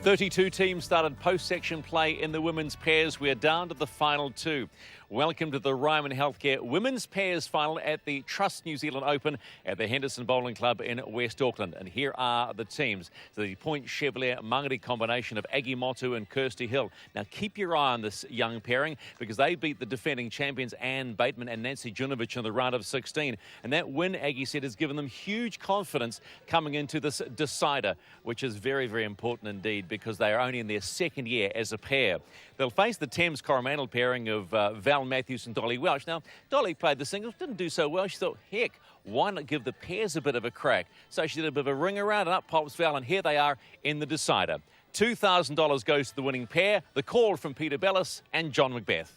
32 teams started post-section play in the women's pairs. We're down to the final two. Welcome to the Ryman Healthcare Women's Pairs Final at the Trust New Zealand Open at the Henderson Bowling Club in West Auckland. And here are the teams. The Point Chevalier Mangere combination of Aggie Motu and Kirsty Hill. Now keep your eye on this young pairing because they beat the defending champions Anne Bateman and Nancy Junovic in the round of 16. And that win, Aggie said, has given them huge confidence coming into this decider, which is very, very important indeed because they are only in their second year as a pair. They'll face the Thames Coromandel pairing of Val Matthews and Dolly Welsh. Now, Dolly played the singles, didn't do so well. She thought, heck, why not give the pairs a bit of a crack? So she did a bit of a ring around and up pops Val, and here they are in the decider. $2,000 goes to the winning pair. The call from Peter Bellis and John Macbeth.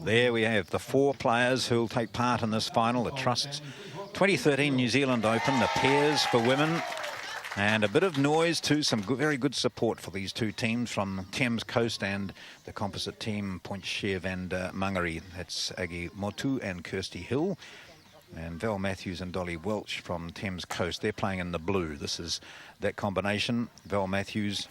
There we have the four players who will take part in this final. The Trust's 2013 New Zealand Open, the pairs for women. And a bit of noise too, some very good support for these two teams from Thames Coast and the composite team, Point Chev and Mangere. That's Aggie Motu and Kirsty Hill. And Val Matthews and Dolly Welch from Thames Coast. They're playing in the blue. This is that combination. Val Matthews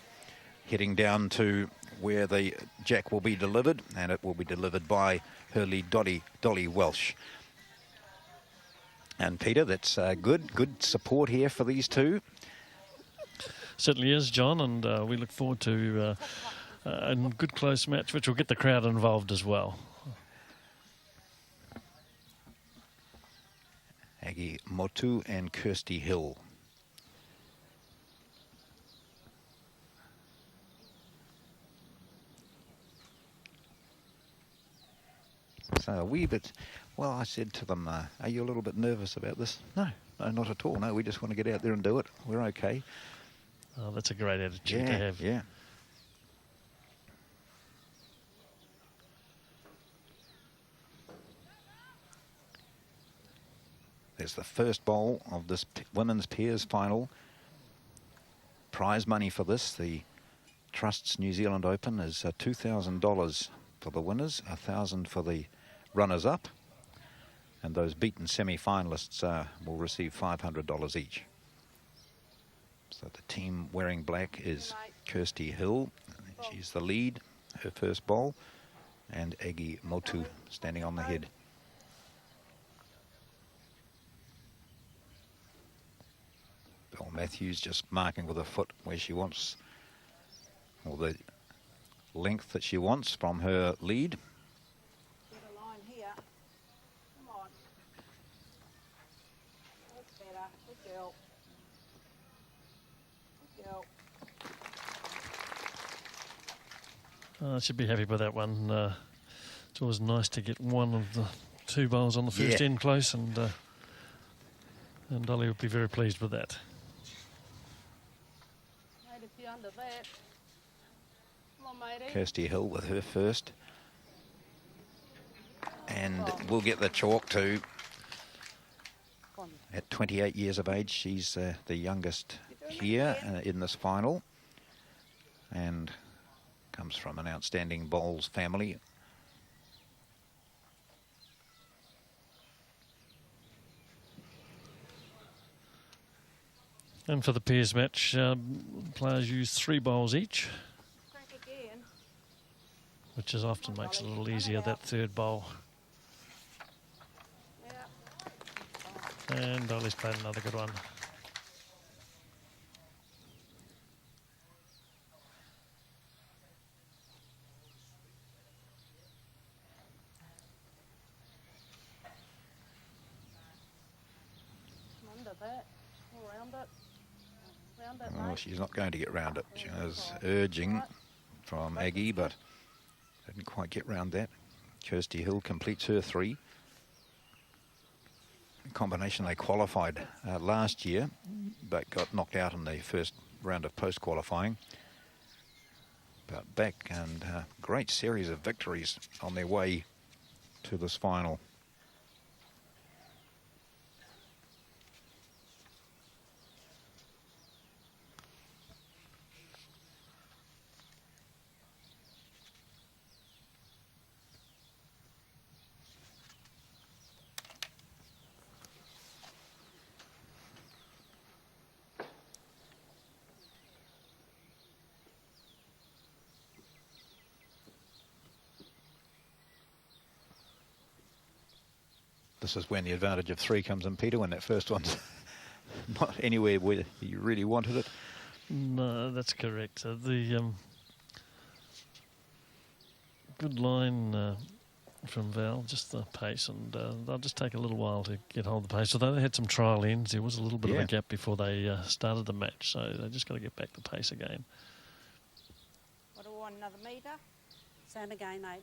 heading down to where the jack will be delivered, and it will be delivered by her lead, Dolly Welsh. And Peter, that's good support here for these two. Certainly is, John, and we look forward to a good close match, which will get the crowd involved as well. Aggie Motu and Kirsty Hill. So a wee bit, well, I said to them, are you a little bit nervous about this? No, not at all. No, we just want to get out there and do it. We're okay. Oh, that's a great attitude to have. Yeah. There's the first bowl of this women's pairs final. Prize money for this, the Trust's New Zealand Open, is $2,000 for the winners, $1,000 for the runners-up, and those beaten semi-finalists will receive $500 each. So the team wearing black is Kirsty Hill. She's the lead, her first bowl, and Aggie Motu standing on the head. Val Matthews just marking with her foot where she wants, or the length that she wants from her lead. Get a line here. Come on. That's better. Good girl. I should be happy with that one. It's always nice to get one of the two bowls on the first end close, and Dolly would be very pleased with that. Made a few under that. Come on, matey. Kirsty Hill with her first. And we'll get the chalk too. At 28 years of age, she's the youngest here in this final, and comes from an outstanding bowls family. And for the pairs match, players use 3 bowls each, which is often makes it a little easier, that third bowl. And Dolly's played another good one. Oh, she's not going to get round it. She was urging from Aggie, but didn't quite get round that. Kirsty Hill completes her 3. Combination they qualified last year, but got knocked out in the first round of post-qualifying. But back, and great series of victories on their way to this final. This is when the advantage of 3 comes in, Peter, when that first one's not anywhere where you really wanted it. No, that's correct. The good line from Val, just the pace, and they'll just take a little while to get hold of the pace. Although they had some trial ends, there was a little bit of a gap before they started the match, so they just got to get back to pace again. What do we want, another metre? Sound again, mate.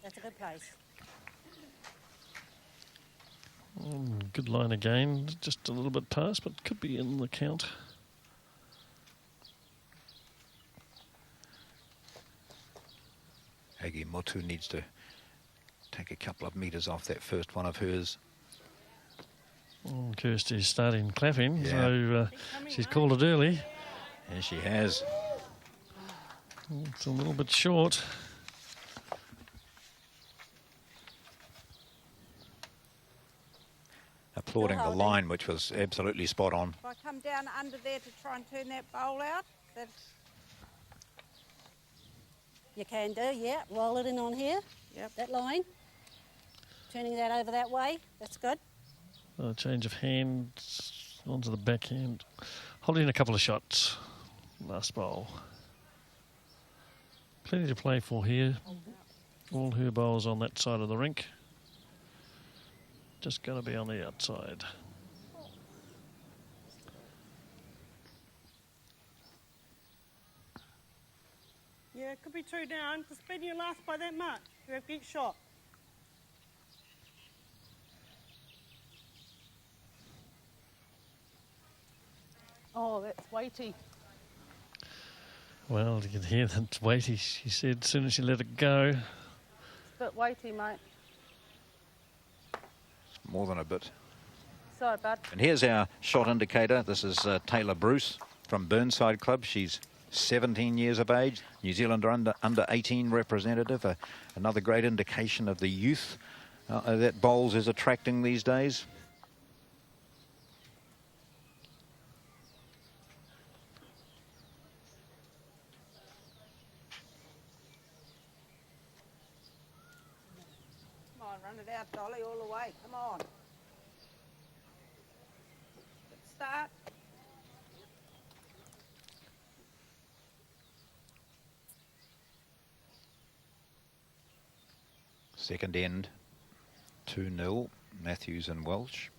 That's a good place. Good line again, just a little bit past, but could be in the count. Aggie Motu needs to take a couple of metres off that first one of hers. Kirsty's starting clapping, so she's called it early. And she has. It's a little bit short. Applauding the line, which was absolutely spot on. If I come down under there to try and turn that bowl out, that's... You can do, yeah. Roll it in on here. Yep. That line. Turning that over that way. That's good. Change of hands onto the backhand. Holding a couple of shots. Last bowl. Plenty to play for here. All her bowls on that side of the rink. Just got to be on the outside. Yeah, it could be 2 down. The speed you last by that much. You have each shot. Oh, that's weighty. Well, you can hear that weighty, she said, as soon as she let it go. It's a bit weighty, mate. More than a bit. Sorry, bud. And here's our shot indicator. This is Taylor Bruce from Burnside Club. She's 17 years of age. New Zealand under 18 representative. Another great indication of the youth that bowls is attracting these days. Come on, run it out, Dolly, all the way. Come on. Good start. Second end, 2-0. Matthews and Welsh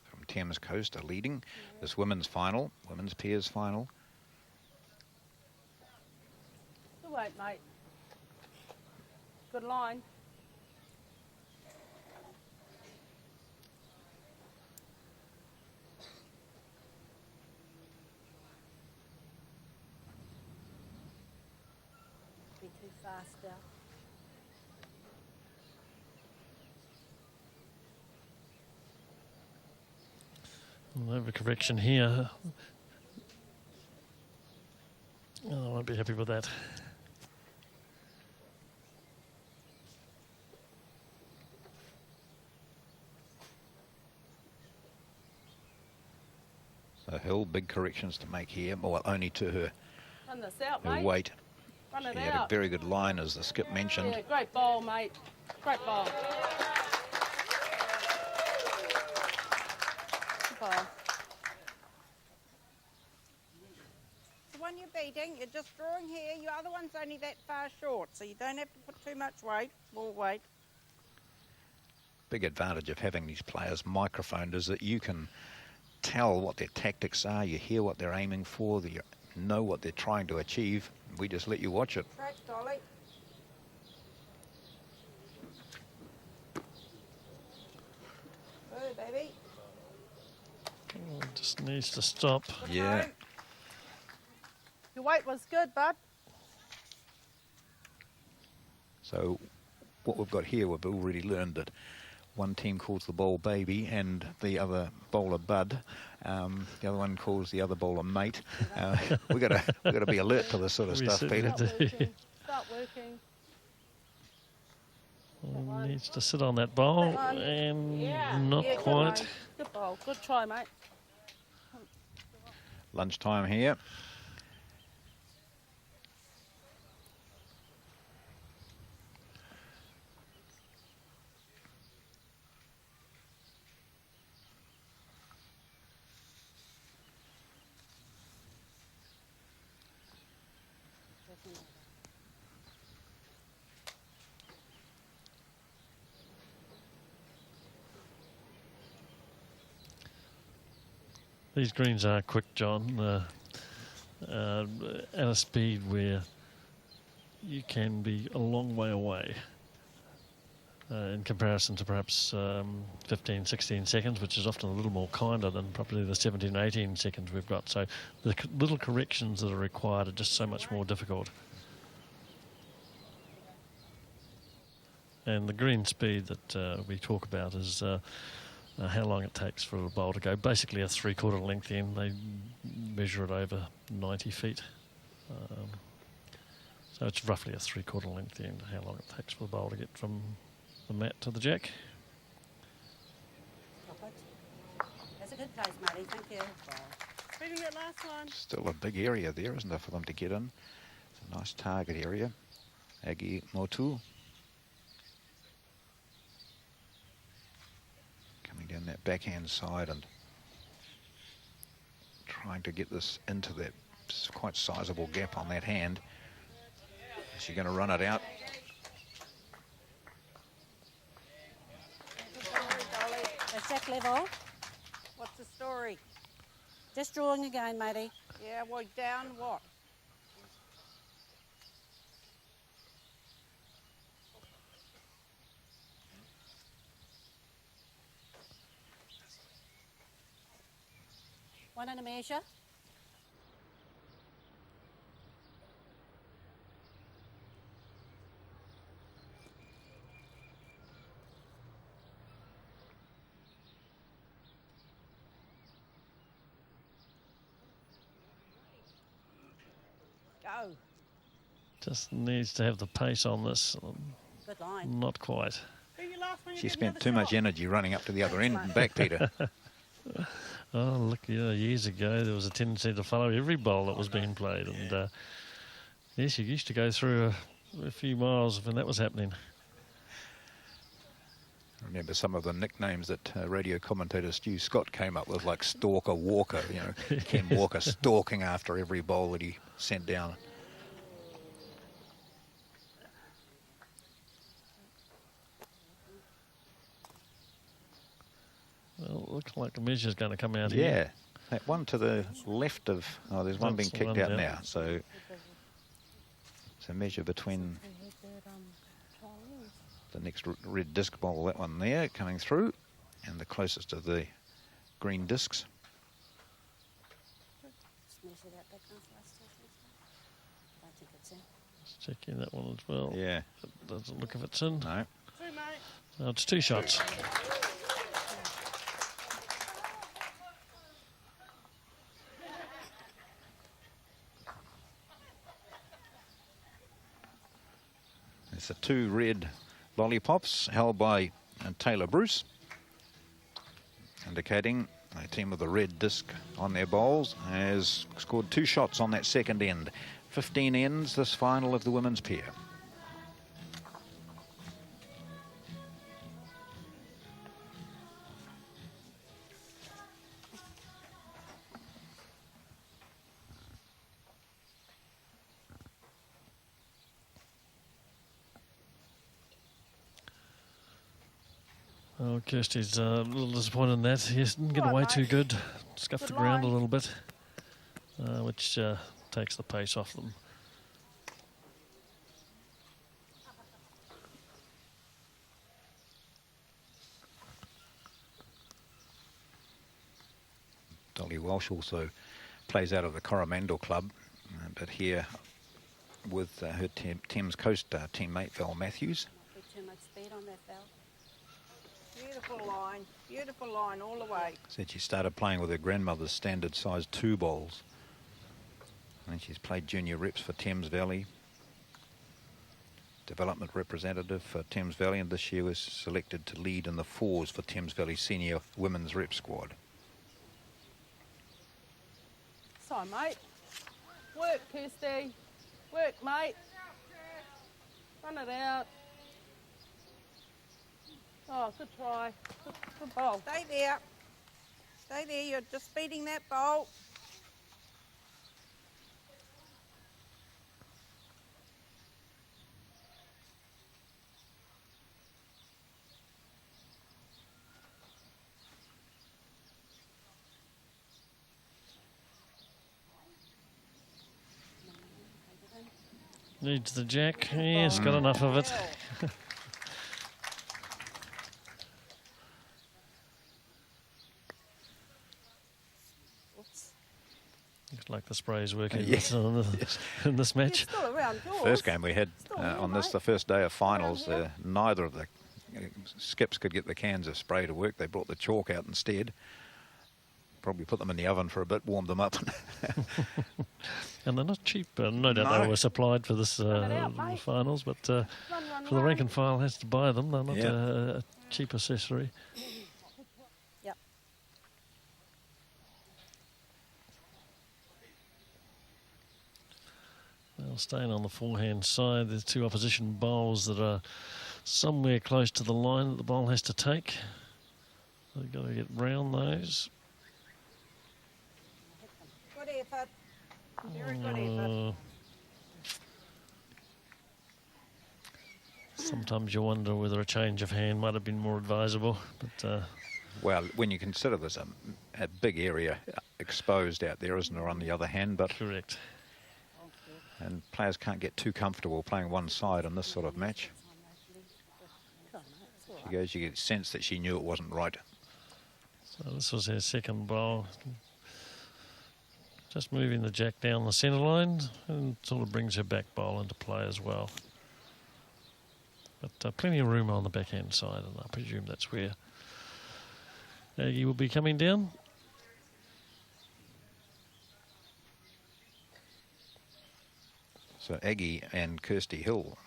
from Thames Coast are leading this women's final, women's pairs final. Good weight, mate. Good line. Be too fast now. Overcorrection here. Oh, I won't be happy with that. So Hill, big corrections to make here. Well, only to her, Run this out, her mate. weight. Run it She had a out. very good line, as the skip mentioned. Yeah, great ball, mate. Great ball. Good ball. The one you're beating, you're just drawing here. Your other one's only that far short, so you don't have to put too much weight, more weight. Big advantage of having these players microphoned is that you can tell what their tactics are, you hear what they're aiming for, you know what they're trying to achieve. We just let you watch it. Track, Dolly. Good, baby. Oh, just needs to stop. Yeah. Your weight was good, bud. So what we've got here, we've already learned that one team calls the bowl baby and the other bowler bud. The other one calls the other bowler mate. We've got to be alert to this sort of We stuff, certainly Peter. do. Start Start working. Needs to sit on that bowl and not Yeah, quite. Good bowl. Good try, mate. Lunchtime here. These greens are quick, John, at a speed where you can be a long way away in comparison to perhaps 15, 16 seconds, which is often a little more kinder than probably the 17, 18 seconds we've got. So the little corrections that are required are just so much more difficult. And the green speed that we talk about is how long it takes for a bowl to go. Basically a 3/4 length in. They measure it over 90 feet. So it's roughly a 3/4 length in, how long it takes for the bowl to get from the mat to the jack. That's a good place, Marty. Thank you. Beating that last one. Still a big area there, isn't there, for them to get in? It's a nice target area. Aggie Motu. Coming down that backhand side and trying to get this into that quite sizable gap on that hand. Is she going to run it out? That's check level. What's the story? Just drawing again, matey. Yeah, well, down what? One and a measure. Go. Just needs to have the pace on this. Good line. Not quite. Beat your last one. You She get spent another too much shot. energy running up to the other end and back, Peter. Oh, look, yeah, years ago there was a tendency to follow every bowl that was being played. And yes, you used to go through a few miles when that was happening. I remember some of the nicknames that radio commentator Stu Scott came up with, like Stalker Walker, you know, Ken Walker stalking after every bowl that he sent down. Well, it looks like the measure's going to come out Yeah, here. that one to the left of, oh, there's one being That's the kicked one out down. now. So it's a measure between the next red disc bowl, that one there coming through, and the closest of the green discs. Just measure that back down for us. I think it's in. Just checking that one as well. Yeah, It doesn't look if it's in. no. 2, mate. No, it's 2 shots. It's the 2 red lollipops held by Taylor Bruce, indicating a team with a red disc on their bowls has scored 2 shots on that second end. 15 ends this final of the women's pair. Oh, Kirsty's a little disappointed in that. He didn't get All away right, too mate. good. Scuffed Good the ground a line. little bit, which takes the pace off them. Dolly Walsh also plays out of the Coromandel Club, but here with her Thames Coast teammate Val Matthews. Not be too much speed on that bell. Beautiful line all the way. Said she started playing with her grandmother's standard size 2 bowls. And she's played junior reps for Thames Valley. development representative for Thames Valley, and this year was selected to lead in the fours for Thames Valley Senior Women's Rep Squad. So, mate. Work, Kirsty. Work, mate. Run it out. Oh, good try. Good bowl. Stay there. Stay there. You're just beating that bowl. Needs the jack. Yes, got enough of it. Looks like the spray's working in this match. You're still around yours. First game we had on this, the first day of finals, neither of the skips could get the cans of spray to work. They brought the chalk out instead. Probably put them in the oven for a bit, warmed them up. And they're not cheap. No doubt they were supplied for this finals, but for the rank and file has to buy them. They're not a cheap accessory. Yep. Well, staying on the forehand side, there's two opposition bowls that are somewhere close to the line that the bowl has to take. So you've got to get round those. Good effort. Very good effort. Sometimes you wonder whether a change of hand might have been more advisable, but Well, when you consider there's a big area exposed out there, isn't there, on the other hand? But correct. And players can't get too comfortable playing one side in this sort of match. She goes, you get a sense that she knew it wasn't right. So this was her second bowl. Just moving the jack down the centre line and sort of brings her back bowl into play as well. But plenty of room on the backhand side, and I presume that's where Aggie will be coming down. So Aggie and Kirsty Hill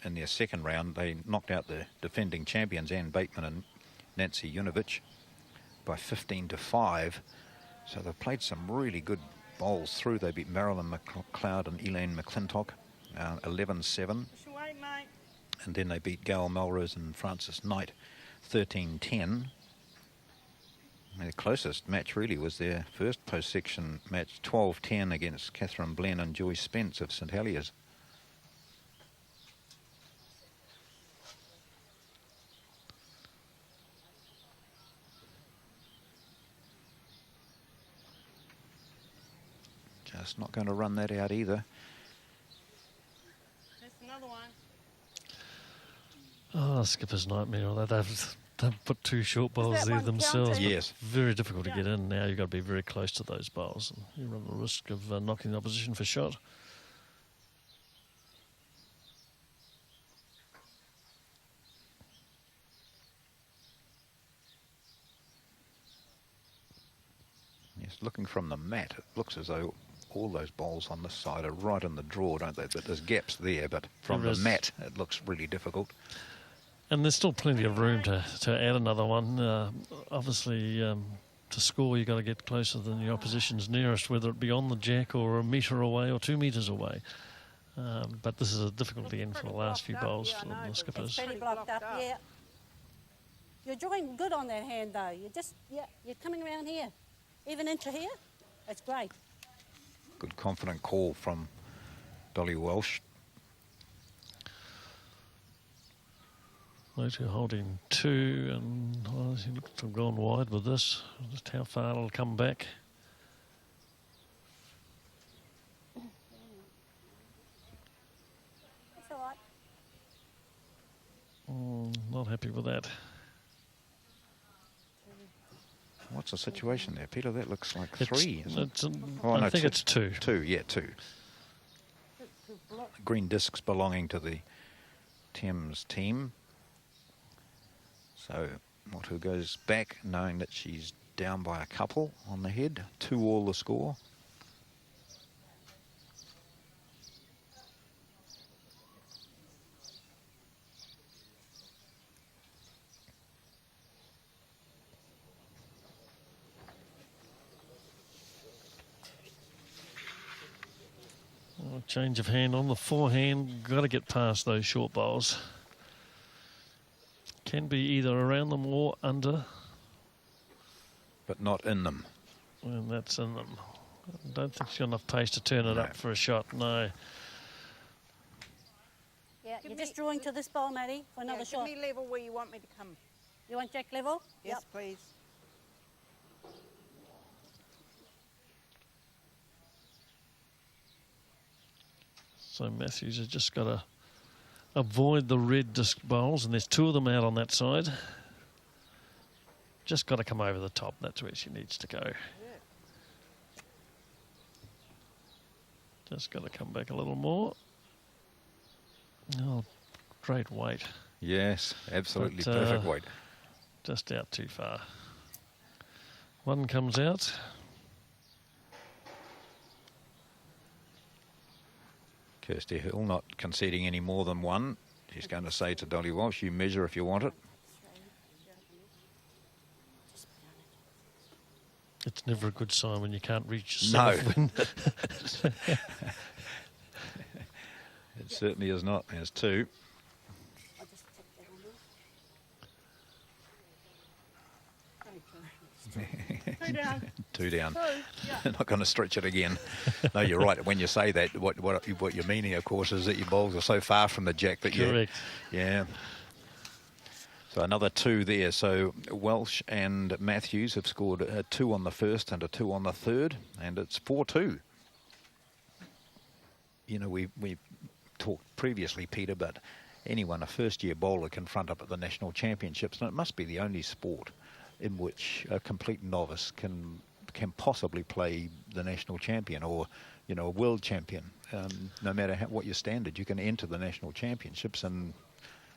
in their second round, they knocked out the defending champions Anne Bateman and Nancy Unovich by 15-5. So they've played some really good bowls through. They beat Marilyn McLeod and Elaine McClintock 11-7. And then they beat Gail Melrose and Frances Knight 13-10. The closest match really was their first post-section match, 12-10 against Catherine Blenn and Joyce Spence of St Heliers. Just not going to run that out either. There's another one. Oh, skipper's nightmare. They've put two short bowls there themselves. Yes. Very difficult to get in now. You've got to be very close to those bowls. And you run the risk of knocking the opposition for shot. Yes, looking from the mat, it looks as though all those bowls on this side are right in the draw, don't they? But there's gaps there, but from the mat, it looks really difficult. And there's still plenty of room to add another one. Obviously, to score, you've got to get closer than the opposition's nearest, whether it be on the jack or a metre away or 2 metres away. But this is a difficulty in for the last few bowls for the skippers. Pretty blocked up, yeah. You're drawing good on that hand, though. You're coming around here. Even into here. That's great. Good confident call from Dolly Welsh. Motu holding 2, and well, he looks to have gone wide with this. Just how far it'll come back. That's all right. Not happy with that. What's the situation there, Peter? That looks like 3, isn't it? I think it's 2. 2, yeah, 2. Green discs belonging to the Thames team. So Motu goes back knowing that she's down by a couple on the head. 2-all the score. Change of hand on the forehand. Got to get past those short bowls. Can be either around them or under. But not in them. And that's in them. I don't think she's got enough pace to turn it up for a shot. No. Yeah, you're just drawing to this bowl, Maddie, for another shot. Give me level where you want me to come. You want jack level? Yes, please. So Matthews has just got to avoid the red disc bowls, and there's 2 of them out on that side. Just got to come over the top. That's where she needs to go. Just got to come back a little more. Oh, great weight. Yes, absolutely perfect weight. Just out too far. One comes out. Kirsty Hill not conceding any more than one. She's going to say to Dolly Walsh, you measure if you want it. It's never a good sign when you can't reach yourself. No. It certainly is not. There's 2. Two down. 2 down. 2, yeah. Not going to stretch it again. No, you're right. When you say that, what you're meaning, of course, is that your bowls are so far from the jack that Correct. Yeah. So another 2 there. So Welsh and Matthews have scored a 2 on the first and a 2 on the third, and it's 4-2. You know, we talked previously, Peter, but anyone, a first-year bowler, can front up at the national championships, and it must be the only sport in which a complete novice can possibly play the national champion or, you know, a world champion. No matter what your standard, you can enter the national championships. And,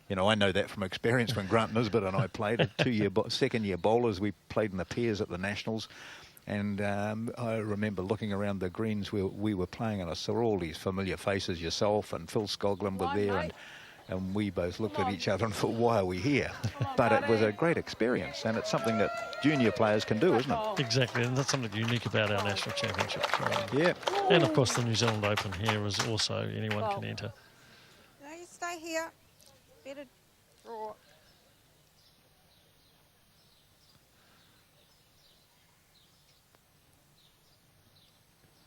you know, I know that from experience when Grant Nisbet and I played at second-year bowlers. We played in the pairs at the nationals. And I remember looking around the greens where we were playing, and I saw all these familiar faces. Yourself and Phil Skoglund were there, and we both looked at each other and thought, why are we here? But it was a great experience, and it's something that junior players can do, isn't it? Exactly, and that's something unique about our national championship. Yeah. And of course the New Zealand Open here is also anyone can enter. No, you stay here. Better draw.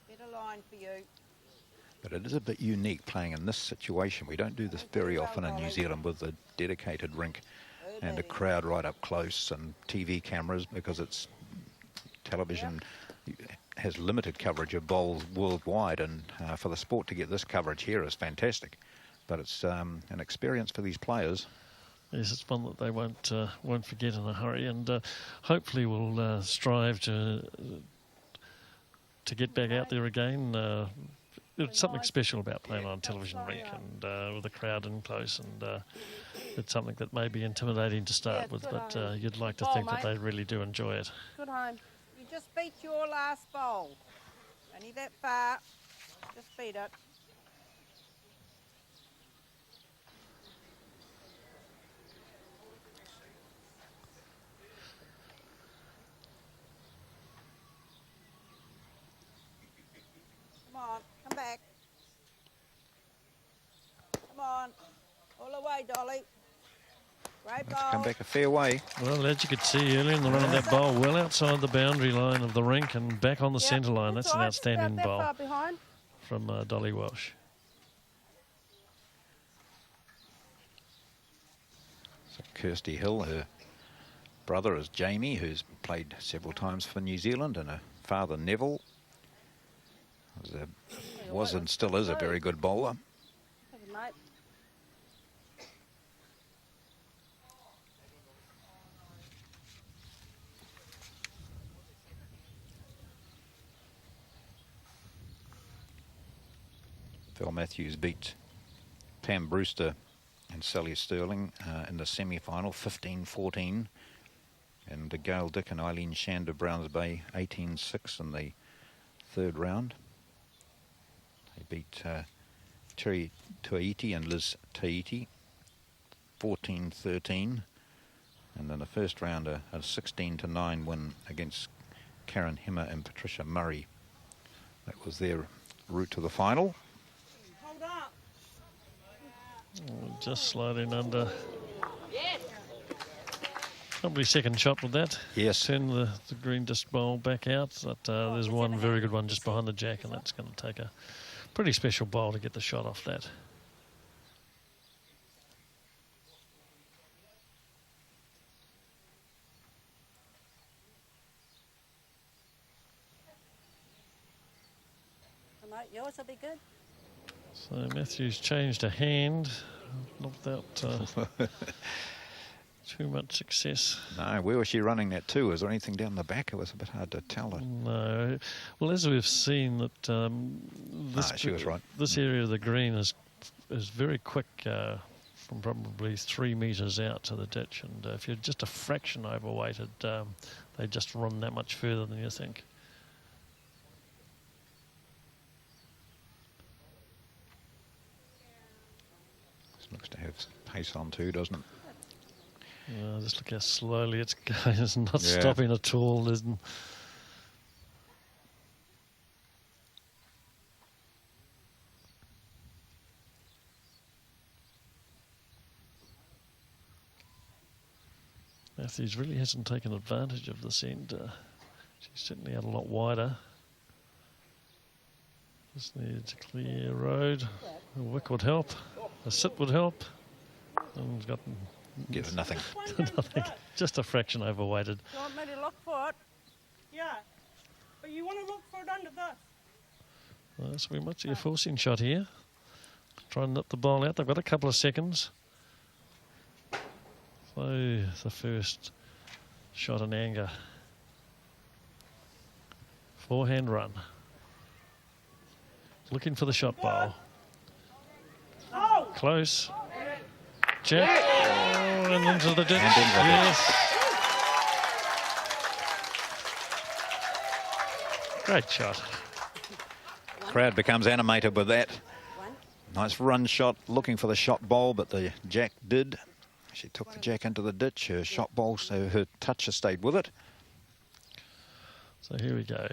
Better line for you. But it is a bit unique playing in this situation. We don't do this very often in New Zealand with a dedicated rink and a crowd right up close and TV cameras, because it's television has limited coverage of bowls worldwide, and for the sport to get this coverage here is fantastic. But it's an experience for these players. Yes, it's one that they won't forget in a hurry, and hopefully will strive to get back out there again. It's something special about playing on a television rink and with the crowd in close, and it's something that may be intimidating to start with, but you'd like to think that they really do enjoy it. Good home. You just beat your last bowl. Only that far. Just beat it. Come on, come back. Come on. All the way, Dolly. Great bowl. Come back a fair way. Well, as you could see earlier in the run, that bowl well outside the boundary line of the rink and back on the centre line. That's an outstanding bowl from Dolly Walsh. So Kirsty Hill, her brother is Jamie, who's played several times for New Zealand, and her father Neville was and still is a very good bowler. Thank you, mate. Phil Matthews beat Pam Brewster and Sally Sterling in the semi-final, 15-14. And Gail Dick and Eileen Shander Browns Bay, 18-6 in the third round. They beat Terry Tuaiti and Liz Tahiti, 14-13. And then the first round, a 16-9 win against Karen Himmer and Patricia Murray. That was their route to the final. Just sliding under. Probably second shot with that. Yes. Turn the green disc bowl back out. But there's one very good one just behind the jack, and that's going to take a pretty special bowl to get the shot off that. Mate, yours will be good. So Matthew's changed a hand, not without too much success. No, where was she running that to? Was there anything down the back? It was a bit hard to tell. No. Well, as we've seen, that She was right. This area of the green is very quick from probably 3 metres out to the ditch, and if you're just a fraction overweighted, they just run that much further than you think. Looks to have pace on too, doesn't it? Just look how slowly it's going. It's not Yeah. stopping at all. Matthews really hasn't taken advantage of this end. She's certainly out a lot wider. Just needs a clear road. A wick would help. A sit would help. And got Give it nothing. nothing. Just a fraction overweighted. You want me to look for it? Yeah. But you want to look for it under this. So we might see a forcing shot here. Try and nip the ball out. They've got a couple of seconds. So the first shot in anger. Forehand run. Looking for the shot bowl. Oh! Close. Jack. Oh, and into the ditch. And into the Yes. Great shot. Crowd becomes animated with that. Nice run shot, looking for the shot bowl, but the jack did. She took the jack into the ditch. Her shot bowl, so her toucher stayed with it. So here we go.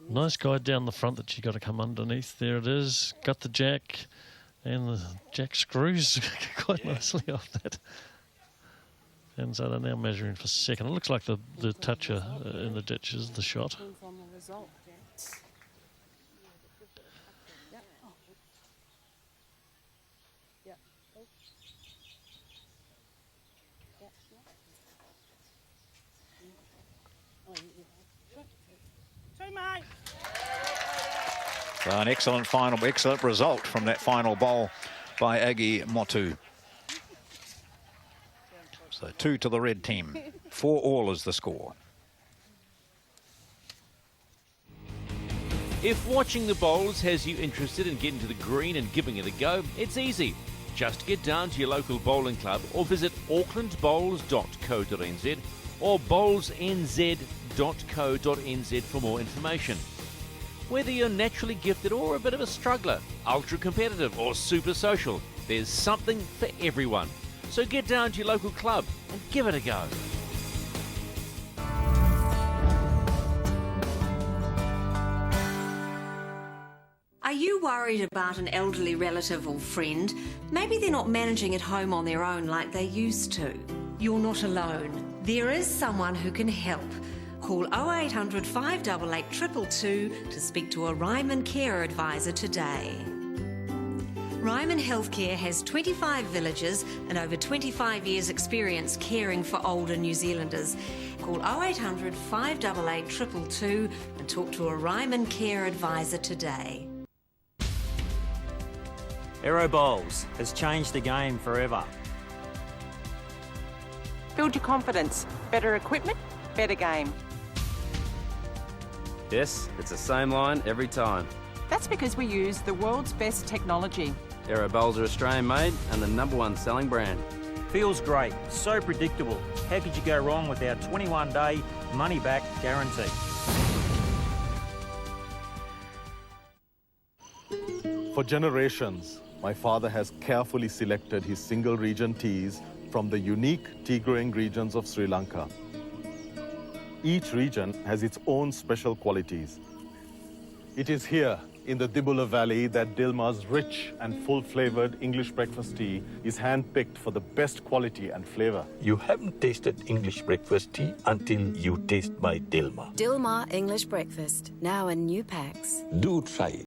Nice guide down the front that she got to come underneath. There it is. Got the jack, and the jack screws quite nicely off that. And so they're now measuring for second. It looks like the toucher in the ditch is the shot. Two, mate. So an excellent final, excellent result from that final bowl by Aggie Motu. So 2 to the red team. 4 all is the score. If watching the bowls has you interested in getting to the green and giving it a go, it's easy. Just get down to your local bowling club or visit aucklandbowls.co.nz or bowlsnz.co.nz for more information. Whether you're naturally gifted or a bit of a struggler, ultra competitive or super social, there's something for everyone. So get down to your local club and give it a go. Are you worried about an elderly relative or friend? Maybe they're not managing at home on their own like they used to. You're not alone. There is someone who can help. Call 0800 588 222 to speak to a Ryman Care Advisor today. Ryman Healthcare has 25 villages and over 25 years' experience caring for older New Zealanders. Call 0800 588 222 and talk to a Ryman Care Advisor today. Aero Bowls has changed the game forever. Build your confidence. Better equipment, better game. Yes, it's the same line every time. That's because we use the world's best technology. Aero Bowls are Australian made and the #1 selling brand. Feels great, so predictable. How could you go wrong with our 21-day money-back guarantee? For generations, my father has carefully selected his single-region teas from the unique tea-growing regions of Sri Lanka. Each region has its own special qualities. It is here, in the Dibula Valley that Dilmar's rich and full-flavored English breakfast tea is hand-picked for the best quality and flavor. You haven't tasted English breakfast tea until you taste my Dilmar. Dilmar English Breakfast, now in new packs. Do try it.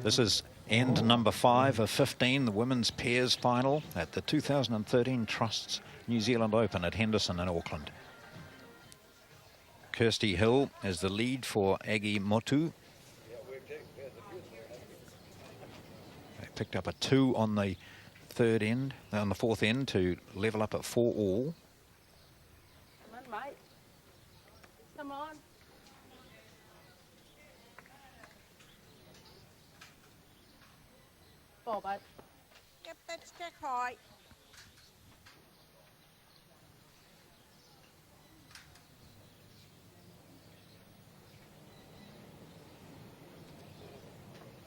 This is end number 5 of 15, the women's pairs final at the 2013 Trusts New Zealand Open at Henderson in Auckland. Kirsty Hill is the lead for Aggie Motu. They picked up a 2 on the fourth end to level up at 4 all. Come on, mate. Come on. Ball, bud. Yep, that's Jack High.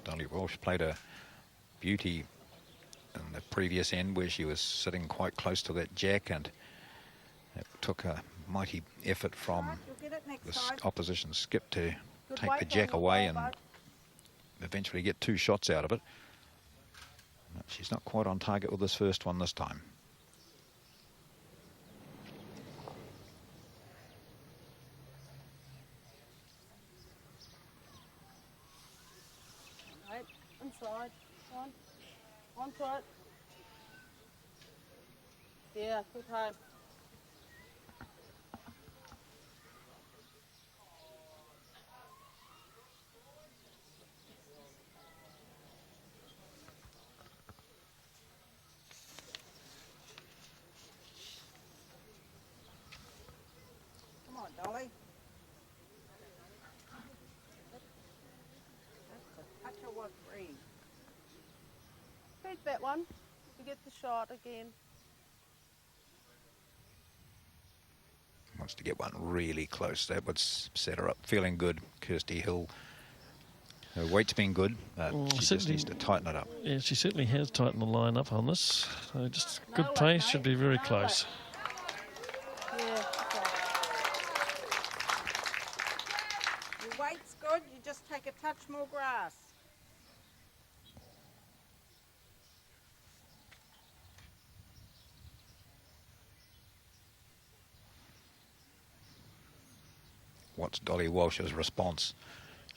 Dolly Walsh played a beauty in the previous end where she was sitting quite close to that jack, and it took a mighty effort from the opposition skip to take the jack away and eventually get 2 shots out of it. She's not quite on target with this first one this time. Right, inside. On to it. Yeah, good time. Dolly. That's a touch of green. Take that one to get the shot again. Wants to get one really close. That would set her up feeling good. Kirsty Hill. Her weight's been good, but she just needs to tighten it up. Yeah, she certainly has tightened the line up on this. So just good pace, should be very close. Weight's good, you just take a touch more grass. What's Dolly Walsh's response?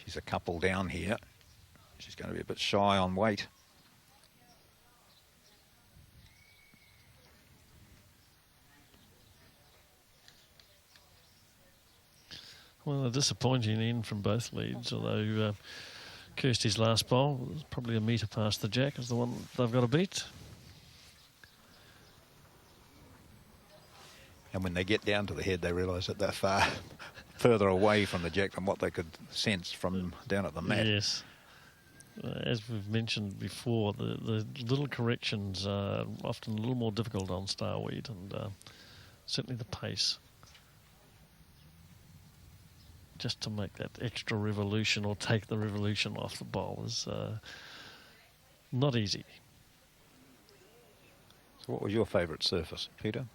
She's a couple down here. She's going to be a bit shy on weight. Well, a disappointing end from both leads, although Kirsty's last bowl was probably a metre past the jack is the one they've got to beat. And when they get down to the head, they realise that they're far further away from the jack than what they could sense from down at the mat. Yes. As we've mentioned before, the little corrections are often a little more difficult on Starweed, and certainly the pace. Just to make that extra revolution or take the revolution off the bowl is not easy. So what was your favourite surface, Peter?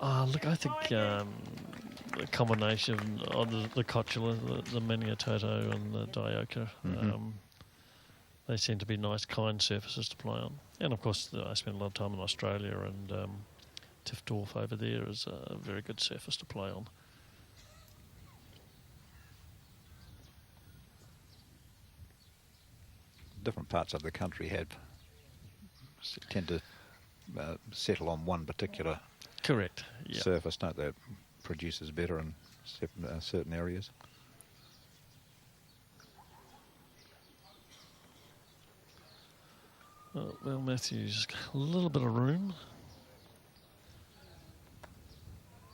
Look, I think the combination of the Cotula, the Maniatoto and the Dioka, they seem to be nice, kind surfaces to play on. And of course, I spent a lot of time in Australia, and Tiftdorf over there is a very good surface to play on. Different parts of the country tend to settle on one particular surface, don't they? It produces better in certain areas. Well, Matthews, a little bit of room.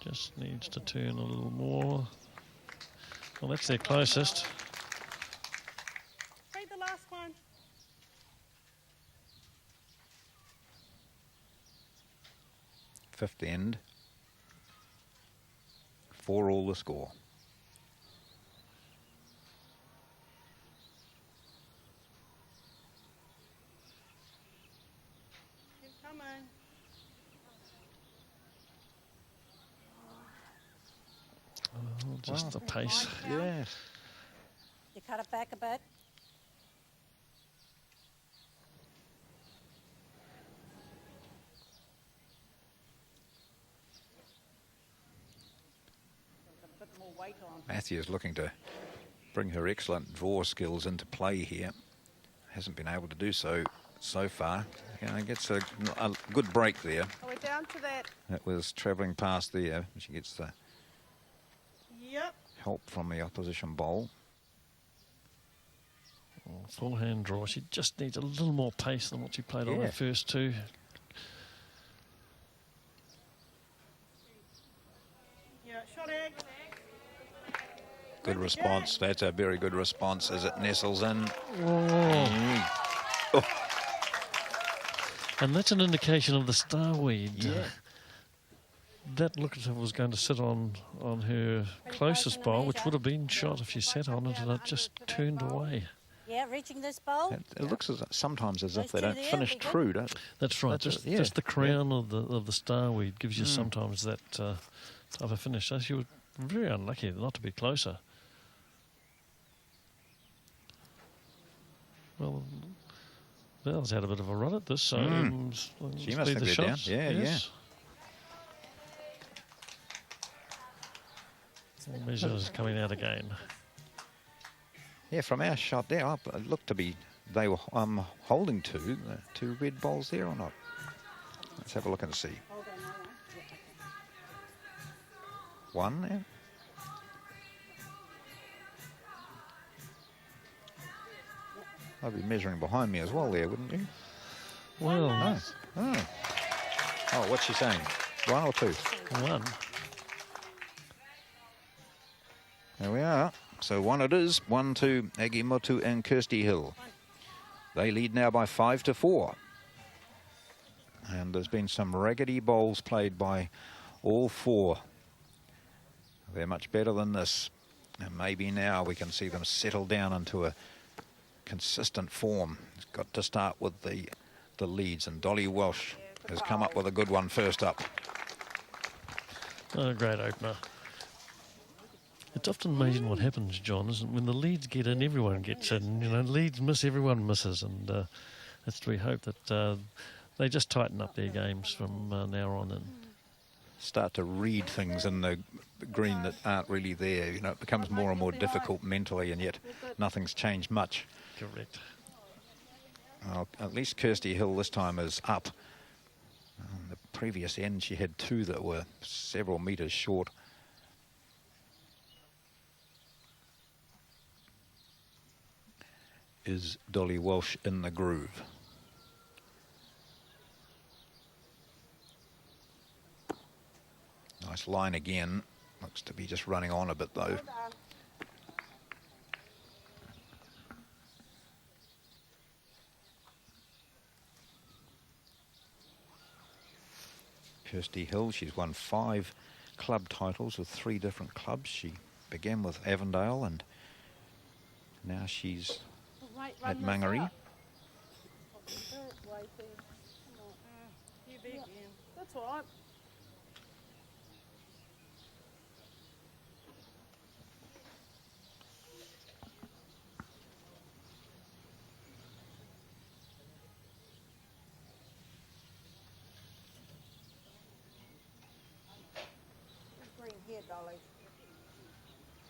Just needs to turn a little more. Well, that's their closest. Read the last one. Fifth end. 4-all the score. Keep coming. Oh, just the pace. Yes. You cut it back a bit. Matthew's looking to bring her excellent draw skills into play here. Hasn't been able to do so far. Gets a good break there. Are we down to that? That was travelling past there. She gets the help from the opposition bowl. Forehand draw. She just needs a little more pace than what she played on the first two. Yeah, shot egg. Good response. That's a very good response as it nestles in. Oh. And that's an indication of the starweed. Yeah. That looked as if it was going to sit on her closest bowl, which would have been shot if she sat on it, and it just turned away. Yeah, reaching this bowl. It looks sometimes as if they don't finish true, don't they? That's right. Just the crown of the starweed gives you sometimes that type of finish. So she was very unlucky not to be closer. Well, Val's had a bit of a run at this, so she must think they're down. Yeah. Measures coming out again. Yeah, from our shot there, it looked to be they were holding two red balls there or not. Let's have a look and see. One there. I'd be measuring behind me as well there, wouldn't you? Well, oh, what's she saying? One or two? One. There we are. So one it is. 1-2, Aggie Motu and Kirsty Hill. They lead now by 5-4. And there's been some raggedy bowls played by all four. They're much better than this. And maybe now we can see them settle down into a consistent form. It's got to start with the leads. And Dolly Welsh has come up with a good one first up. Oh, great opener. It's often amazing what happens, John, isn't it? When the leads get in, everyone gets in. You know, leads miss, everyone misses. And that's we hope that they just tighten up their games from now on and start to read things in the green that aren't really there. You know, it becomes more and more difficult mentally, and yet nothing's changed much. Correct. At least Kirsty Hill this time is up. The previous end, she had two that were several metres short. Is Dolly Welsh in the groove? Nice line again. Looks to be just running on a bit though. Kirsty Hill, she's won 5 club titles with 3 different clubs. She began with Avondale and now she's at Mangere. That's all right. Green here, Dolly.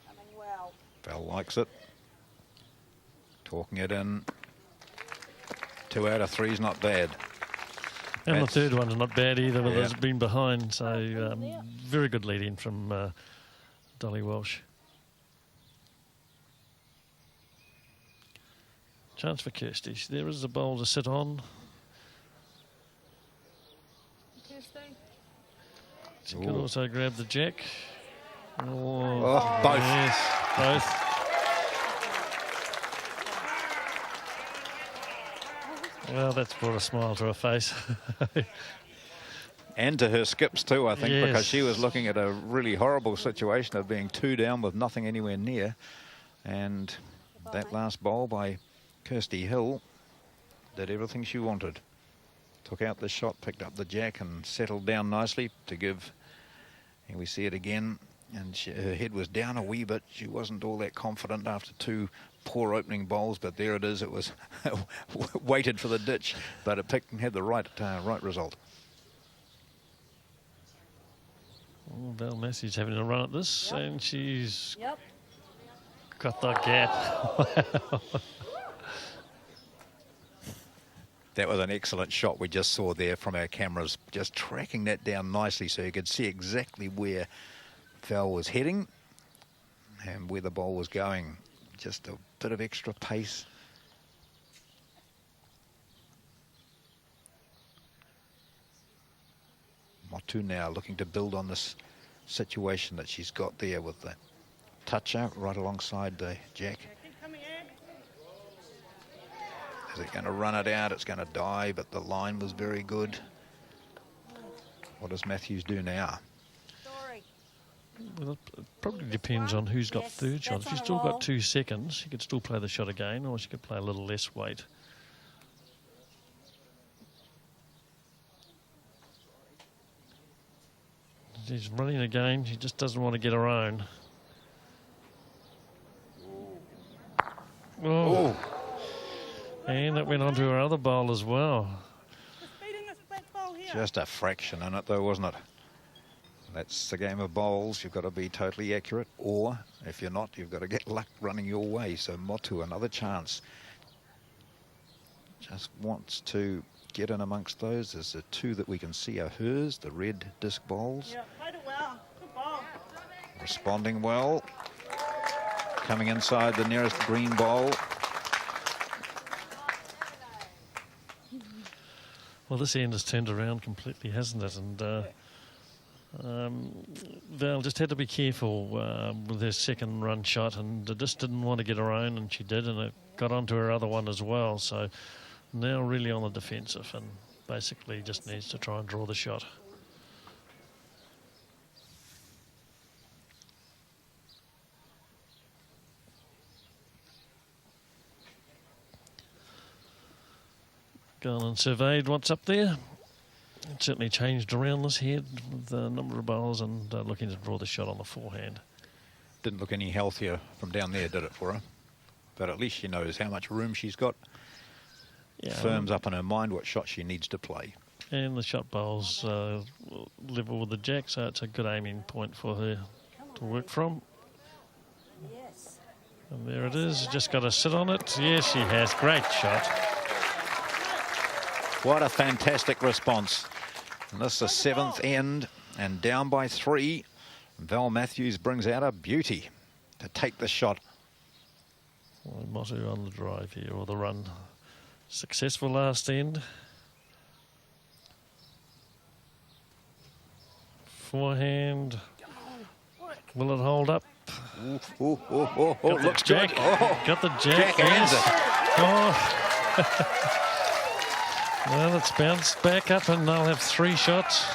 Coming well. Val likes it. Talking it in. 2 out of 3 is not bad. And the third one's not bad either, but it's been behind. So very good lead in from Dolly Welsh. Chance for Kirsty. There is a bowl to sit on. She could also grab the jack. Oh, both. Yes, both. Well, that's brought a smile to her face. And to her skips too, I think, Yes. because she was looking at a really horrible situation of being 2 down with nothing anywhere near. And that last bowl by Kirsty Hill did everything she wanted. Took out the shot, picked up the jack and settled down nicely to give. Here we see it again. And her head was down a wee bit. She wasn't all that confident after 2 poor opening bowls, but there it is. It was waited for the ditch, but it picked and had the right result. Oh, Val Massey's having a run at this, and she's got the gap. That was an excellent shot we just saw there from our cameras, just tracking that down nicely so you could see exactly where Val was heading and where the ball was going. Just a bit of extra pace. Motu now looking to build on this situation that she's got there with the touch out right alongside the jack. Is it going to run it out? It's going to die, but the line was very good. What does Matthews do now? Well, it probably depends on who's got third shot. If she's still got 2 seconds, she could still play the shot again, or she could play a little less weight. She's running again. She just doesn't want to get her own. Oh. And it went onto her other bowl as well. Just a fraction in it though, wasn't it? That's the game of bowls. You've got to be totally accurate, or if you're not, you've got to get luck running your way. So Motu, another chance. Just wants to get in amongst those. There's the 2 that we can see are hers, the red disc bowls. Yeah, played it well. Good ball. Responding well. Coming inside the nearest green bowl. Well, this end has turned around completely, hasn't it? And Val just had to be careful with her second run shot, and just didn't want to get her own, and she did, and it got onto her other one as well. So now really on the defensive, and basically just needs to try and draw the shot. Gone and surveyed what's up there. It certainly changed around this head with the number of bowls, and looking to draw the shot on the forehand. Didn't look any healthier from down there, did it, for her? But at least she knows how much room she's got. Yeah, Firms up in her mind what shot she needs to play. And the shot bowls level with the jack, so it's a good aiming point for her to work from. And there it is, just got to sit on it. Yes, she has. Great shot. What a fantastic response. And this is the 7th end, and down by 3. Val Matthews brings out a beauty to take the shot. Well, Motu on the drive here, or the run. Successful last end. Forehand. Will it hold up? Looks jack. good. Oh, got the jack. Jack ends it. Oh. Well, it's bounced back up, and they'll have 3 shots.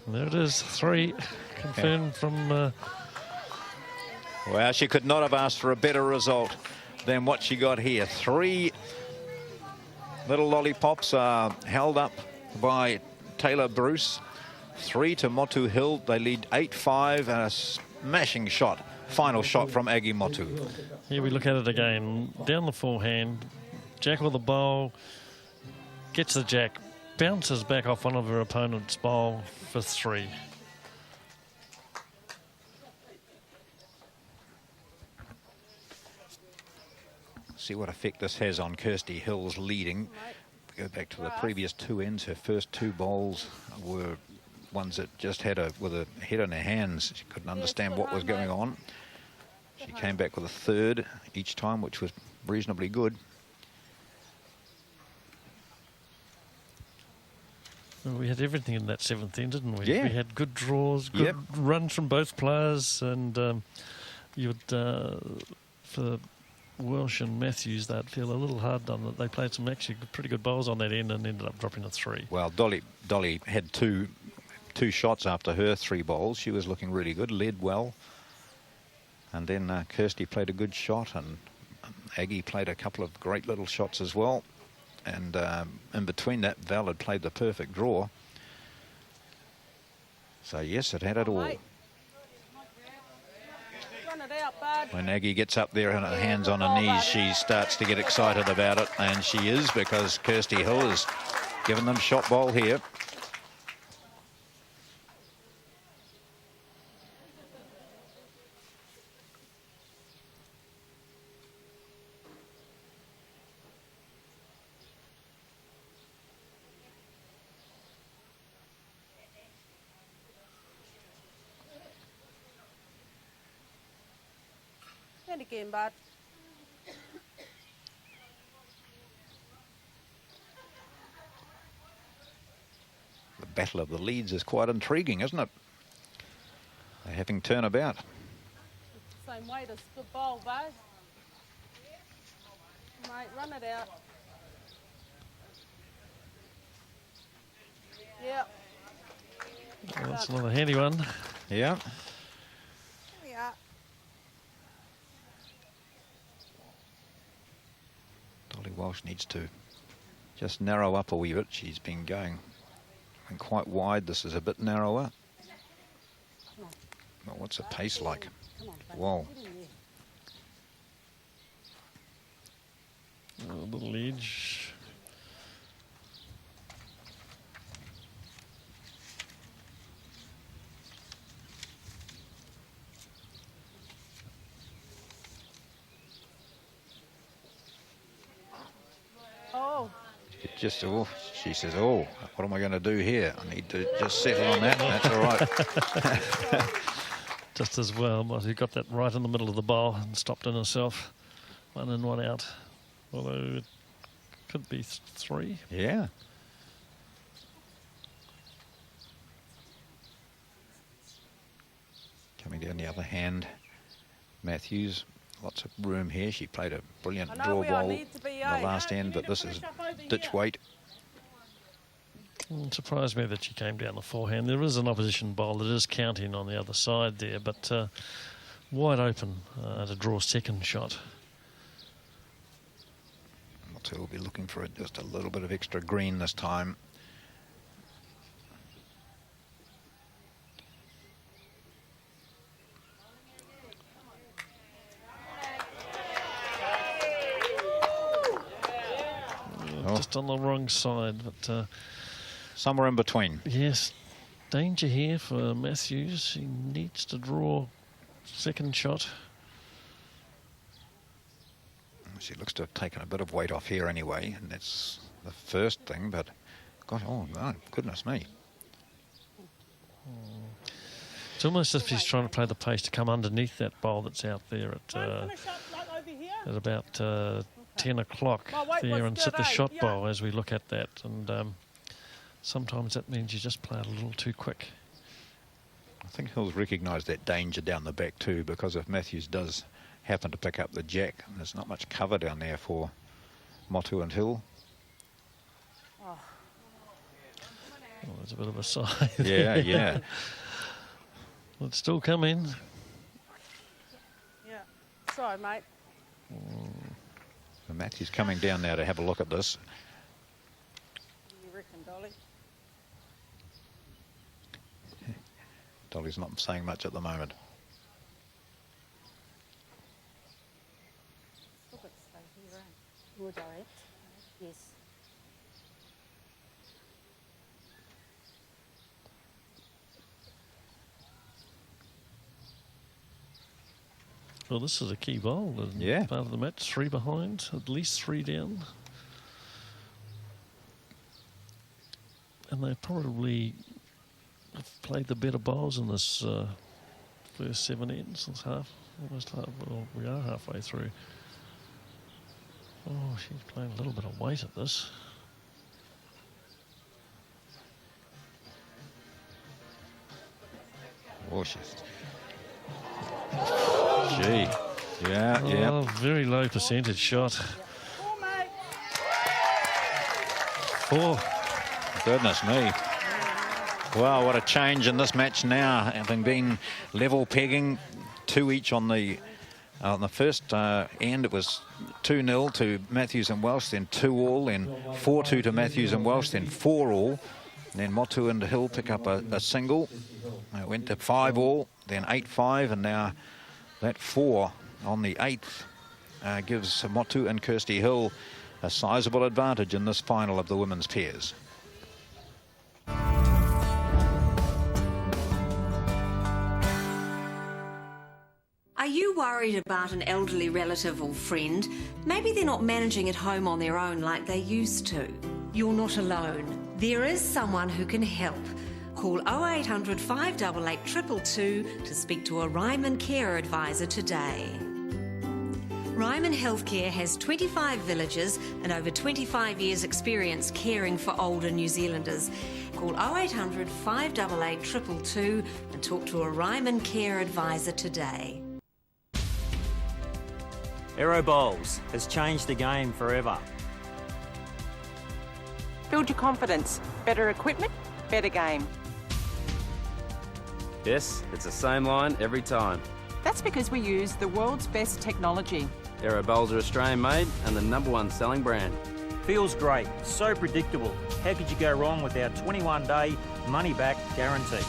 And there it is, 3 confirmed from... Well, she could not have asked for a better result than what she got here. 3 little lollipops are held up by Taylor Bruce. 3 to Motu Hill. They lead 8-5, and a smashing shot. Final shot from Aggie Motu. Here we look at it again. Down the forehand. Jack with the bowl. Gets the jack. Bounces back off one of her opponent's bowl for 3. See what effect this has on Kirsty Hill's leading. Go back to the previous 2 ends. Her first 2 bowls were ones that just had with her head in her hands. She couldn't understand what was going on. She came back with a 3rd each time, which was reasonably good. Well, we had everything in that 7th end, didn't we? Yeah. We had good draws, good runs from both players, and you would, for Welsh and Matthews, they'd feel a little hard done that they played some actually pretty good bowls on that end and ended up dropping a 3. Well, Dolly had two shots after her 3 bowls. She was looking really good, led well. And then Kirsty played a good shot, and Aggie played a couple of great little shots as well. And in between that, Val had played the perfect draw. So, yes, it had it all. Run it out, bud. When Aggie gets up there and her hands on her knees, she starts to get excited about it. And she is, because Kirsty Hill has given them shot bowl here. And again, bud. The battle of the leads is quite intriguing, isn't it? They're having turnabout. Same weight as good bowl, bud. Mate, run it out. Yep. Well, that's another handy one. Yeah. Here we are. Dolly Walsh needs to just narrow up a wee bit. She's been going quite wide. This is a bit narrower. Well, what's the pace like? Wow. A little edge. Oh. It just, oh, she says, oh, what am I going to do here? I need to just settle on that. That's all right. Just as well, but he got that right in the middle of the bowl and stopped in herself. 1 in, 1 out. Although it could be 3. Yeah. Coming down the other hand, Matthews. Lots of room here. She played a brilliant draw bowl in the last end, but this is ditch weight. It surprised me that she came down the forehand. There is an opposition bowl that is counting on the other side there, but wide open to draw second shot. So we'll be looking for just a little bit of extra green this time. Just on the wrong side, but somewhere in between. Yes, danger here for Matthews. He needs to draw second shot. She looks to have taken a bit of weight off here anyway, and that's the first thing, but gosh, oh my goodness me. It's almost as if he's trying to play the pace to come underneath that bowl that's out there at about 10 o'clock there and set the shot bowl as we look at that. And sometimes that means you just play it a little too quick. I think Hill's recognised that danger down the back too, because if Matthews does happen to pick up the jack, there's not much cover down there for Motu and Hill. Oh, there's a bit of a sigh. Yeah, yeah. Well, it's still coming. Yeah. Sorry, mate. So Matthews coming down now to have a look at this. You reckon, Dolly? Dolly's not saying much at the moment. Still got to stay here, eh? More direct. Yes. Well, this is a key bowl. Yeah. Part of the match, 3 behind, at least 3 down. And they probably have played the better bowls in this first 7 ends. It's almost half, well, we are halfway through. Oh, she's playing a little bit of weight at this. Oh, gee. Yeah. Very low percentage shot. 4. Goodness me. Wow, what a change in this match now. Having been level pegging, 2 each on the first end, it was 2-0 to Matthews and Welsh, then 2-all, then 4-2 to Matthews and Welsh, then 4-all. Then Motu and Hill pick up a single. It went to 5-all, then 8-5, and now that 4 on the 8th gives Motu and Kirsty Hill a sizable advantage in this final of the women's pairs. Are you worried about an elderly relative or friend? Maybe they're not managing at home on their own like they used to. You're not alone. There is someone who can help. Call 0800 588 222 to speak to a Ryman Care Advisor today. Ryman Healthcare has 25 villages and over 25 years experience caring for older New Zealanders. Call 0800 588 222 and talk to a Ryman Care Advisor today. Aero Bowls has changed the game forever. Build your confidence. Better equipment, better game. Yes, it's the same line every time. That's because we use the world's best technology. Aero Bowls are Australian made and the #1 selling brand. Feels great, so predictable. How could you go wrong with our 21-day money-back guarantee?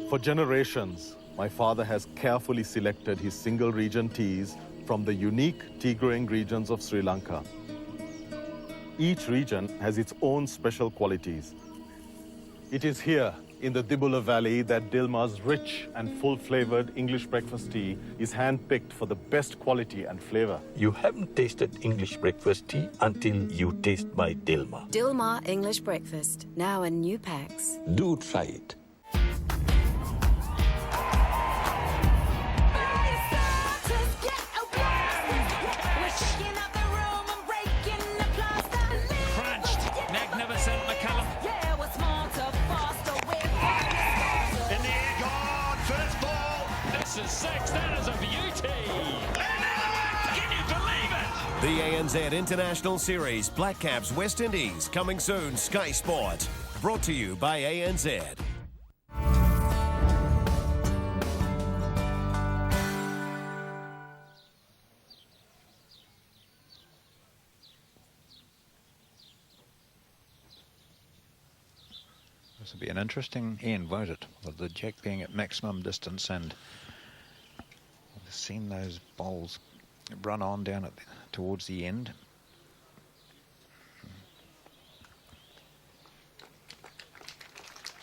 For generations, my father has carefully selected his single region teas from the unique tea-growing regions of Sri Lanka. Each region has its own special qualities. It is here, in the Dibula Valley, that Dilma's rich and full-flavored English breakfast tea is hand-picked for the best quality and flavor. You haven't tasted English breakfast tea until you taste my Dilma. Dilma English Breakfast, now in new packs. Do try it. The ANZ International Series, Black Caps West Indies, coming soon, Sky Sport. Brought to you by ANZ. This will be an interesting end, won't it? With the jack being at maximum distance, and we've seen those bowls run on down towards the end.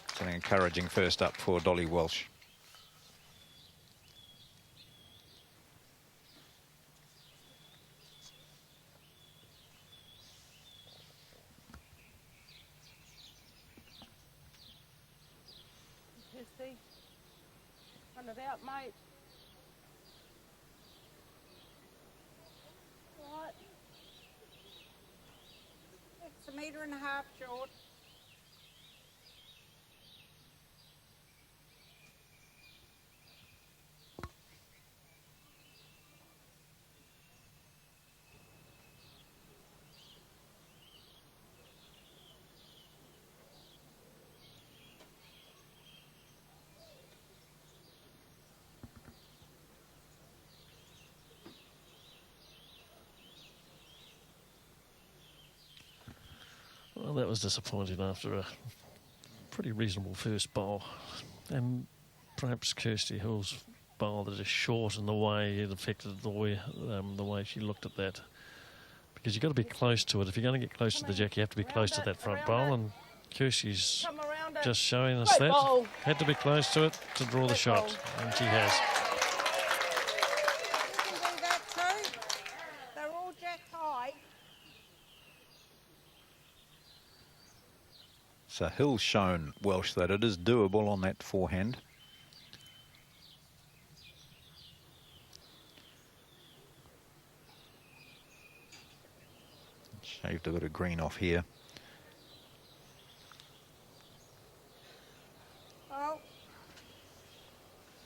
It's an encouraging first up for Dolly Welsh. Kirsty, run it out, mate. Right. It's 1.5 meters short. Well, that was disappointing after a pretty reasonable first bowl. And perhaps Kirsty Hill's bowl that is short in the way it affected the way she looked at that. Because you've got to be close to it. If you're going to get close to the jack, you have to be close to that front bowl. And Kirsty's just showing us that. Had to be close to it to draw the shot. And she has. They're all jack high. So Hill's shown Welsh that it is doable on that forehand. Shaved a bit of green off here. Oh.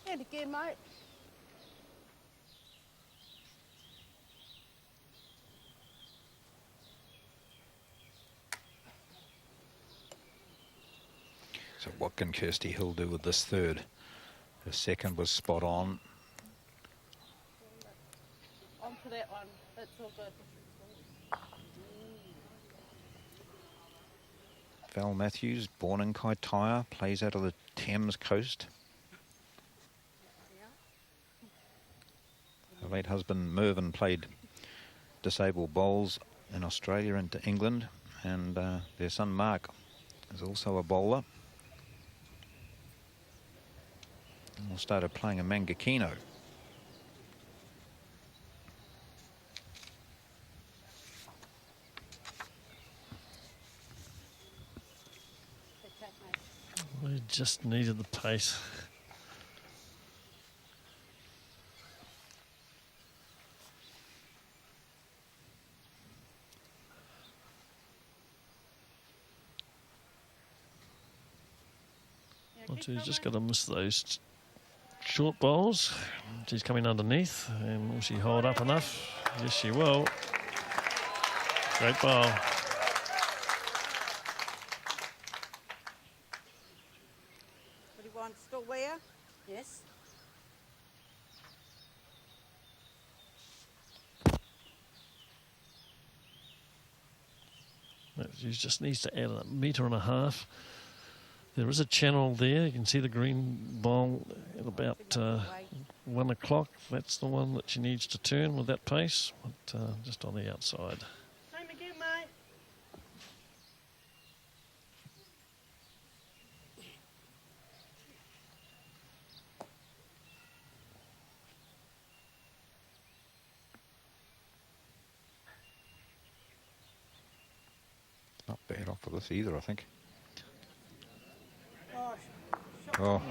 And again, mate. So what can Kirsty Hill do with this third? Her second was spot on. On to that one. That's all good. Val Matthews, born in Kaitaia, plays out of the Thames coast. Her late husband Mervyn played disabled bowls in Australia and to England, and their son Mark is also a bowler. And started playing in Mangakino. We just needed the pace. Well, she's just got to miss those short bowls. She's coming underneath, and will she hold up enough? Yes, she will. Great bowl. What do you want? Still where? Yes. She just needs to add 1.5 meters. There is a channel there. You can see the green ball at about 1 o'clock. That's the one that she needs to turn with that pace, but just on the outside. Same again, mate. Not bad off for this either, I think. Oh, Oh.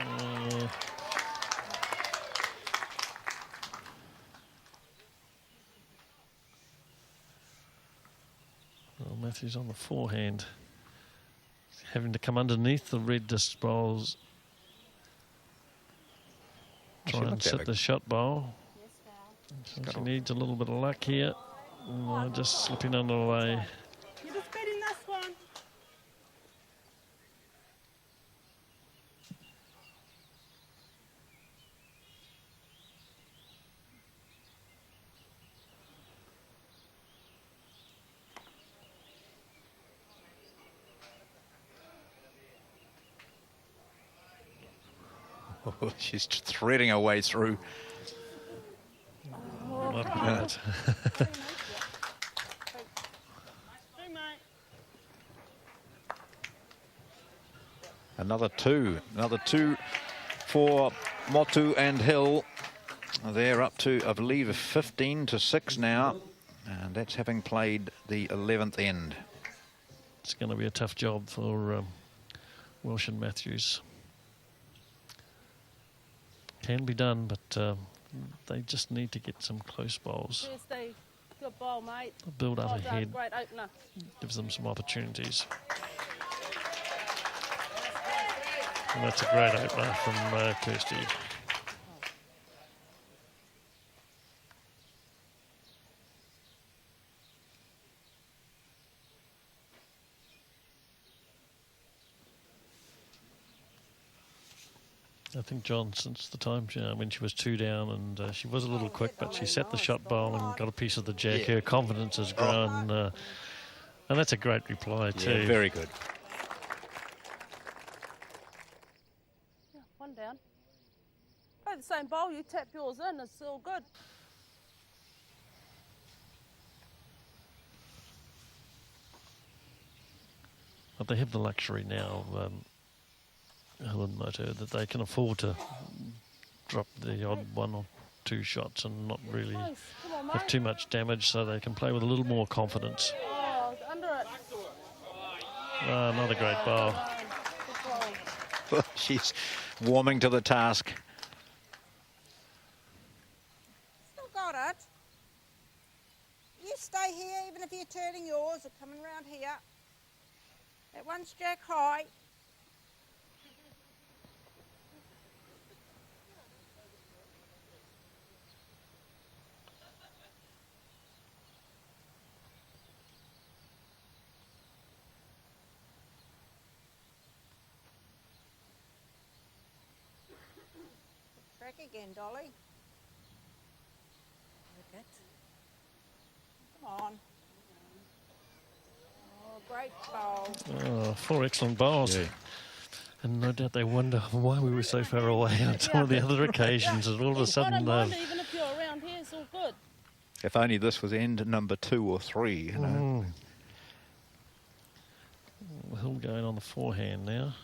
Well, Matthews on the forehand, having to come underneath the red disc bowls, try and set the shot bowl. So she needs a little bit of luck here. Just slipping under the way. you're just betting this one. She's threading her way through. Not bad. Hey, mate. Another two for Motu and Hill. They're up to, I believe, 15-6 now, and that's having played the 11th end. It's going to be a tough job for Welsh and Matthews. Can be done, but they just need to get some close bowls. Thursday, good bowl, mate. Build up Well done, ahead. great opener. Gives them some opportunities. And that's a great opener from Kirsty. I think, John, since the time when she was 2 down, and she was a little quick, but she set the shot bowl and got a piece of the jack. Her confidence has grown, and that's a great reply too. Yeah, very good. Yeah, one down. Play the same bowl, you tap yours in, it's all good. But they have the luxury now, Hill and Moto, that they can afford to drop the odd 1 or 2 shots and not really have too much damage, so they can play with a little more confidence. Oh, under it. Another great bowl. She's warming to the task. Still got it. You stay here, even if you're turning yours or coming round here. That one's jack high. Track again, Dolly. Okay. Come on. Oh, great bowl. Oh, 4 excellent bowls. Yeah. And no doubt they wonder why we were so far away on some of the other occasions, and all of a I sudden... don't mind, even if you're around here, it's all good. If only this was end number 2 or 3, you know. Hill going on the forehand now.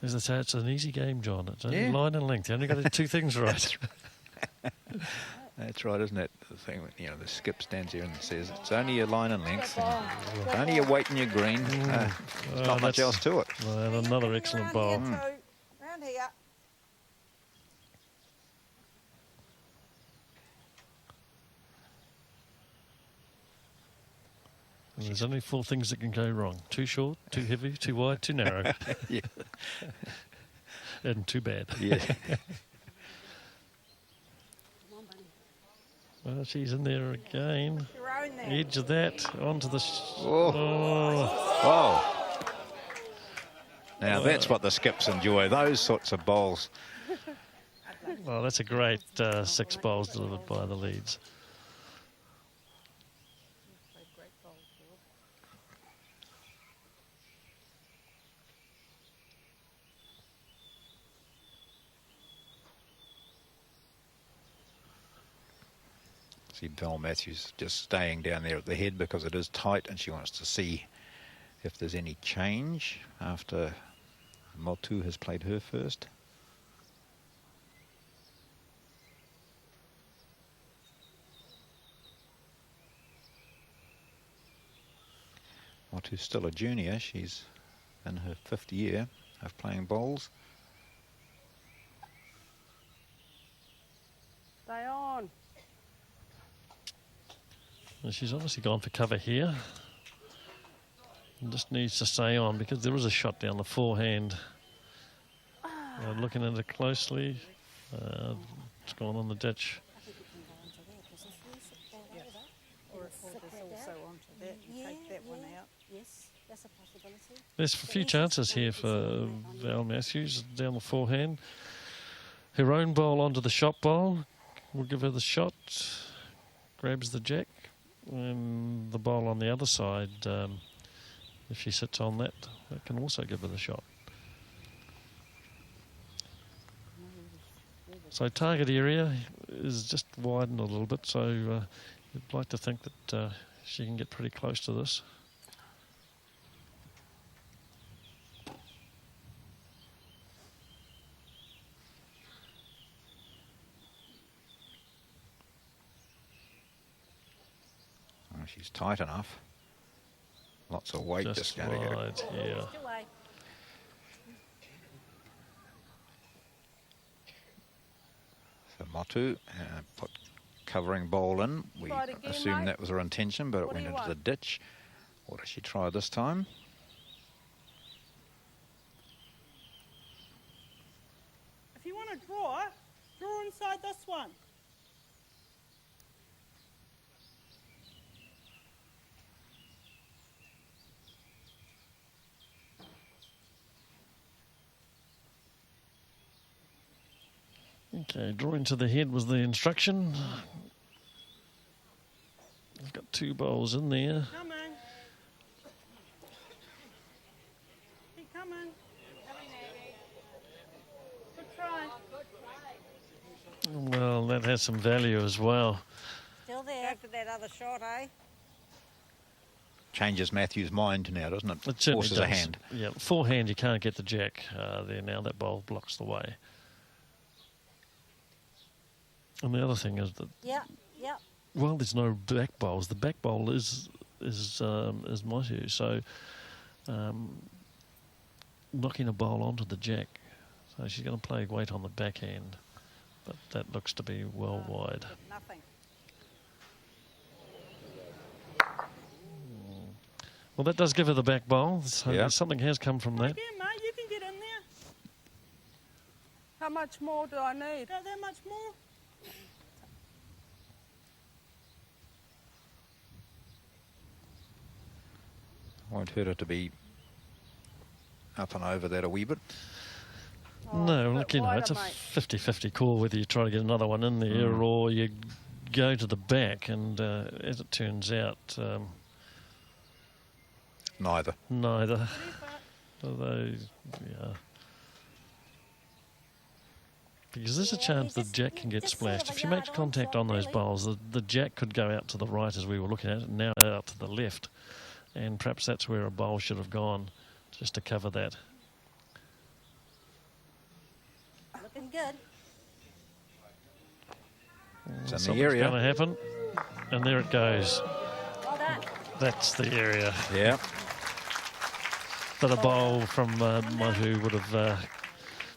As I say, it's an easy game, John. It's only line and length. You only got to do 2 things right. That's right, isn't it? The thing, you know, the skip stands here and says it's only a line and length, and only your weight and your green. There's not much else to it. And another excellent bowl. Round here. And there's only 4 things that can go wrong. Too short, too heavy, too wide, too narrow. Yeah. And too bad. Yeah. Well, she's in there again. Your own there. Edge of that, onto the... Whoa. Now, that's what the skips enjoy, those sorts of bowls. Well, that's a great 6 bowls delivered by the leads. See Val Matthews just staying down there at the head because it is tight, and she wants to see if there's any change after Motu has played her first. Motu's still a junior. She's in her 5th year of playing bowls. Stay on. And she's obviously gone for cover here. And just needs to stay on because there is a shot down the forehand. Looking at it closely. It's gone on the ditch. Or if there's also onto that, you take that one out. Yes, that's a possibility. There's a few chances here for Val Matthews down the forehand. Her own bowl onto the shot bowl. We'll give her the shot. Grabs the jack. And the bowl on the other side, if she sits on that, that can also give her the shot. So target area is just widened a little bit, so you'd like to think that she can get pretty close to this. She's tight enough. Lots of weight just going to wide, go. Yeah. So Motu put covering bowl in. We assumed that was her intention, but it went into the ditch. What does she try this time? If you want to draw inside this one. Okay, drawing to the head was the instruction. I've got 2 bowls in there. Come on. Keep coming. Good try. Well, that has some value as well. Still there. Go for that other shot, eh? Changes Matthew's mind now, doesn't it? It certainly Forces does. a hand. Yeah, forehand you can't get the jack there now. That bowl blocks the way. And the other thing is that well, there's no back bowls. The back bowl is Motu, so knocking a bowl onto the jack. So she's going to play weight on the backhand, but that looks to be well wide. Nothing. Well, that does give her the back bowl, so something has come from that. Yeah, mate, you can get in there. How much more do I need? Got that much more? Won't hurt her to be up and over that a wee bit. No, look, you know, it's a 50-50 call whether you try to get another one in there or you go to the back, and as it turns out, neither. Although, yeah. Because there's a chance the jack can get splashed. If she makes contact on those bowls, the jack could go out to the right as we were looking at it, and now out to the left. And perhaps that's where a bowl should have gone, just to cover that. Looking good. It's in the area. Going to happen, and there it goes. Well done. That's the area. Yeah. But a bowl from Motu would have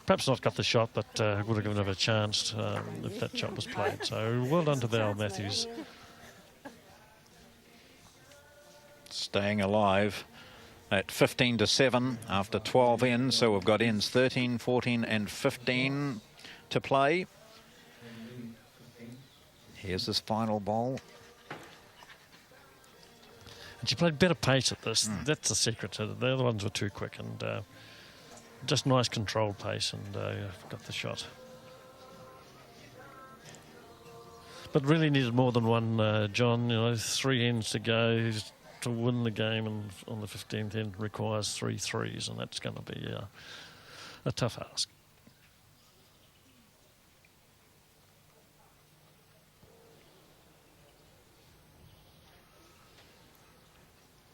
perhaps not got the shot, but would have given her a chance if that shot was played. So well done to Val Matthews. Staying alive at 15-7 after 12 ends. So we've got ends 13, 14 and 15 to play. Here's this final bowl. And she played better pace at this. That's the secret to it. The other ones were too quick, and just nice controlled pace, and got the shot. But really needed more than one, John. You know, 3 ends to go to win the game, and on the 15th end requires 3 threes, and that's going to be a tough ask.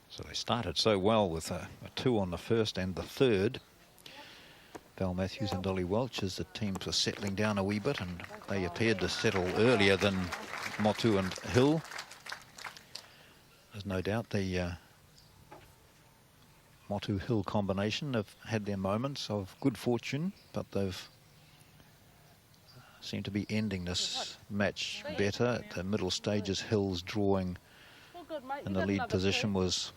So they started so well with a 2 on the first and the third. Val Matthews and Dolly Welch, as the teams were settling down a wee bit, and they appeared to settle earlier than Motu and Hill. There's no doubt the Motu-Hill combination have had their moments of good fortune, but they've seemed to be ending this match better. At the middle stages, Hill's drawing in the lead position was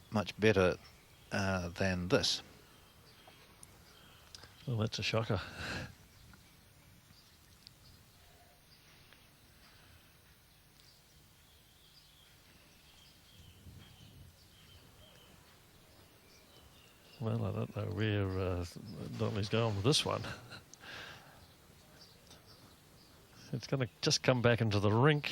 much better than this. Well, that's a shocker. Well, I don't know where Dolly's going with this one. It's going to just come back into the rink.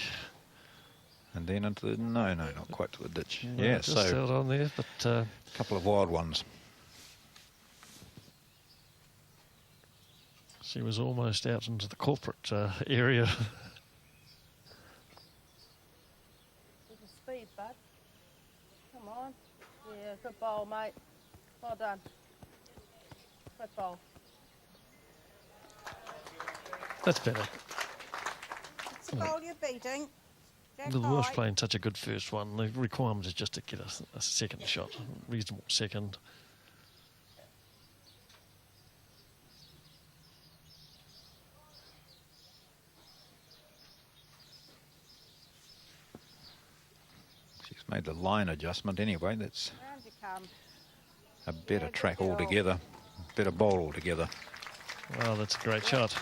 And then into the... No, not quite to the ditch. No, yeah, just so... out on there, but... a couple of wild ones. She was almost out into the corporate area. Speed, bud. Come on. Yeah, good bowl, mate. Well done. Good bowl. That's better. It's the bowl you're beating. The Welsh playing such a good first one. The requirement is just to get a second shot, a reasonable second. She's made the line adjustment anyway. That's a better track altogether, better bowl altogether. Wow, that's a great shot.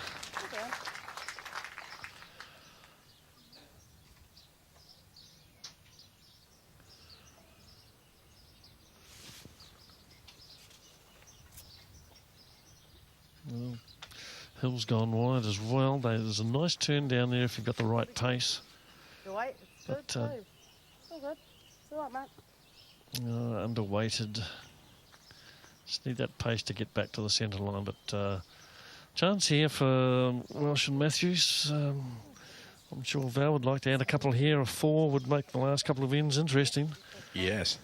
Well, Hill's gone wide as well. There's a nice turn down there if you've got the right pace. Your weight, it's good too. It's all good. It's all right, mate. Underweighted. Just need that pace to get back to the centre line, but chance here for Welsh and Matthews. I'm sure Val would like to add a couple here. A 4 would make the last couple of ends interesting. Yes.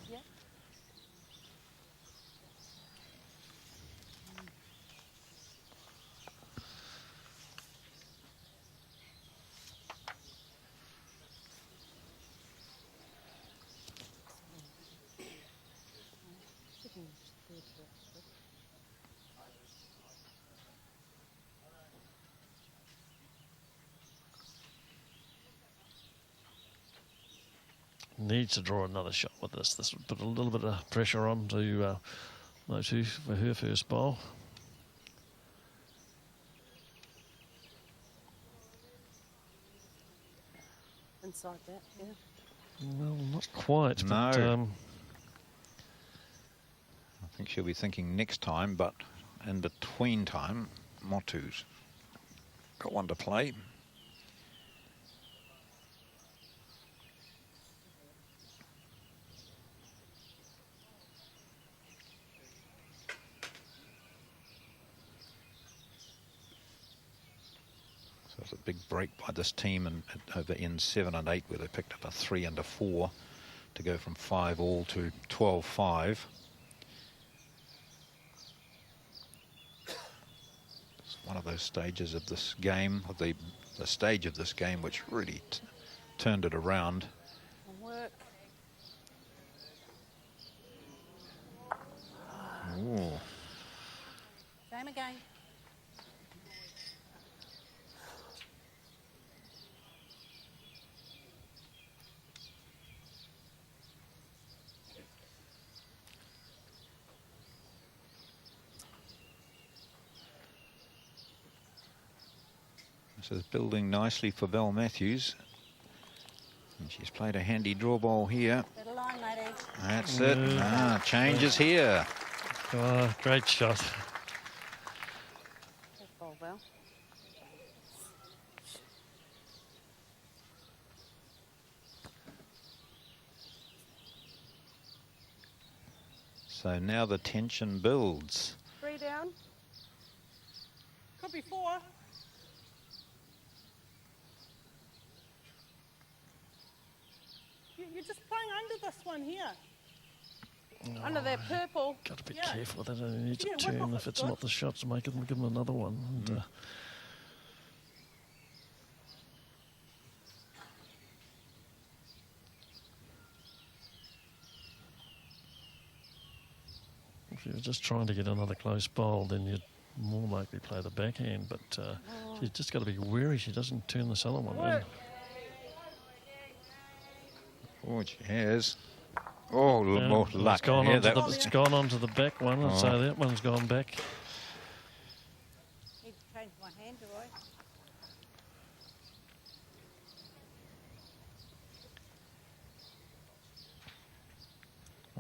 Needs to draw another shot with this. This would put a little bit of pressure on to Motu for her first bowl. Inside that, yeah. Well, not quite. No. But, I think she'll be thinking next time, but in between time, Motu's got one to play. So it's a big break by this team and over in 7 and 8, where they picked up a 3 and a 4 to go from 5 all to 12-5. It's one of those stages of this game, of the stage of this game, which really turned it around. Work. Ooh. Same again. This is building nicely for Val Matthews. And she's played a handy draw ball here. Better line, lady. That's it. Changes here. Oh, great shot. Good ball, Val. So now the tension builds. 3 down. Could be 4. You're just playing under this one here. Under that purple. Got to be careful with that. You need to turn if it's not the shot to make it and give them another one. And, if you're just trying to get another close bowl, then you'd more likely play the backhand. But she's just got to be wary she doesn't turn this other one in. Oh, she has. Oh, more luck. It's gone, it's gone onto the back one, and so that one's gone back. Need to change my hand, do I?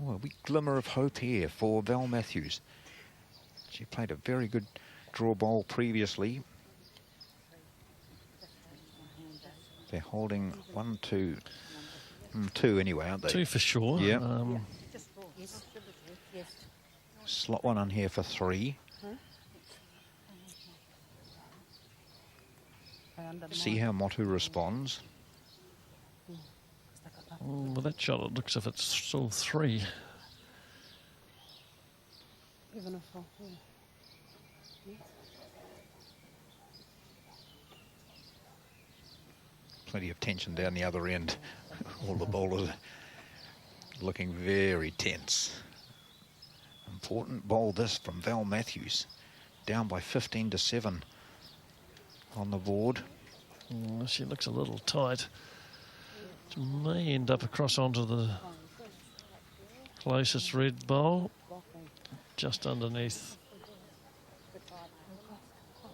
Oh, a wee glimmer of hope here for Val Matthews. She played a very good draw bowl previously. They're holding 1, 2. 2 anyway, aren't they? 2 for sure. Yeah. Yes. Slot one on here for 3. See how Motu responds. Well, that shot, it looks as if it's still 3. Even if Plenty of tension down the other end. All the bowlers looking very tense. Important bowl this from Val Matthews. Down by 15-7 on the board. She looks a little tight. She may end up across onto the closest red bowl. Just underneath.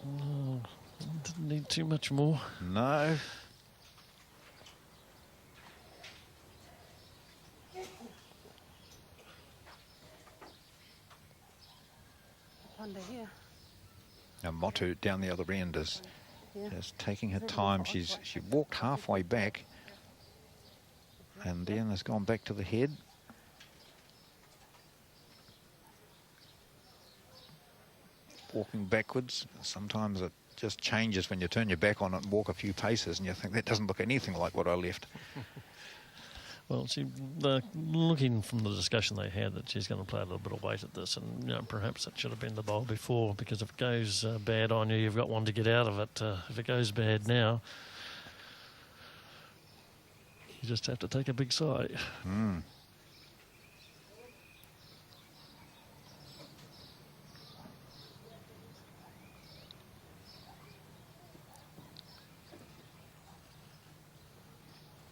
Oh, didn't need too much more. No. under here. Now Motu down the other end is just taking her time. She walked halfway back and then has gone back to the head. Walking backwards. Sometimes it just changes when you turn your back on it and walk a few paces and you think that doesn't look anything like what I left. Well, looking from the discussion they had, that she's going to play a little bit of weight at this, and perhaps that should have been the bowl before, because if it goes bad on you, you've got one to get out of it. If it goes bad now, you just have to take a big sigh.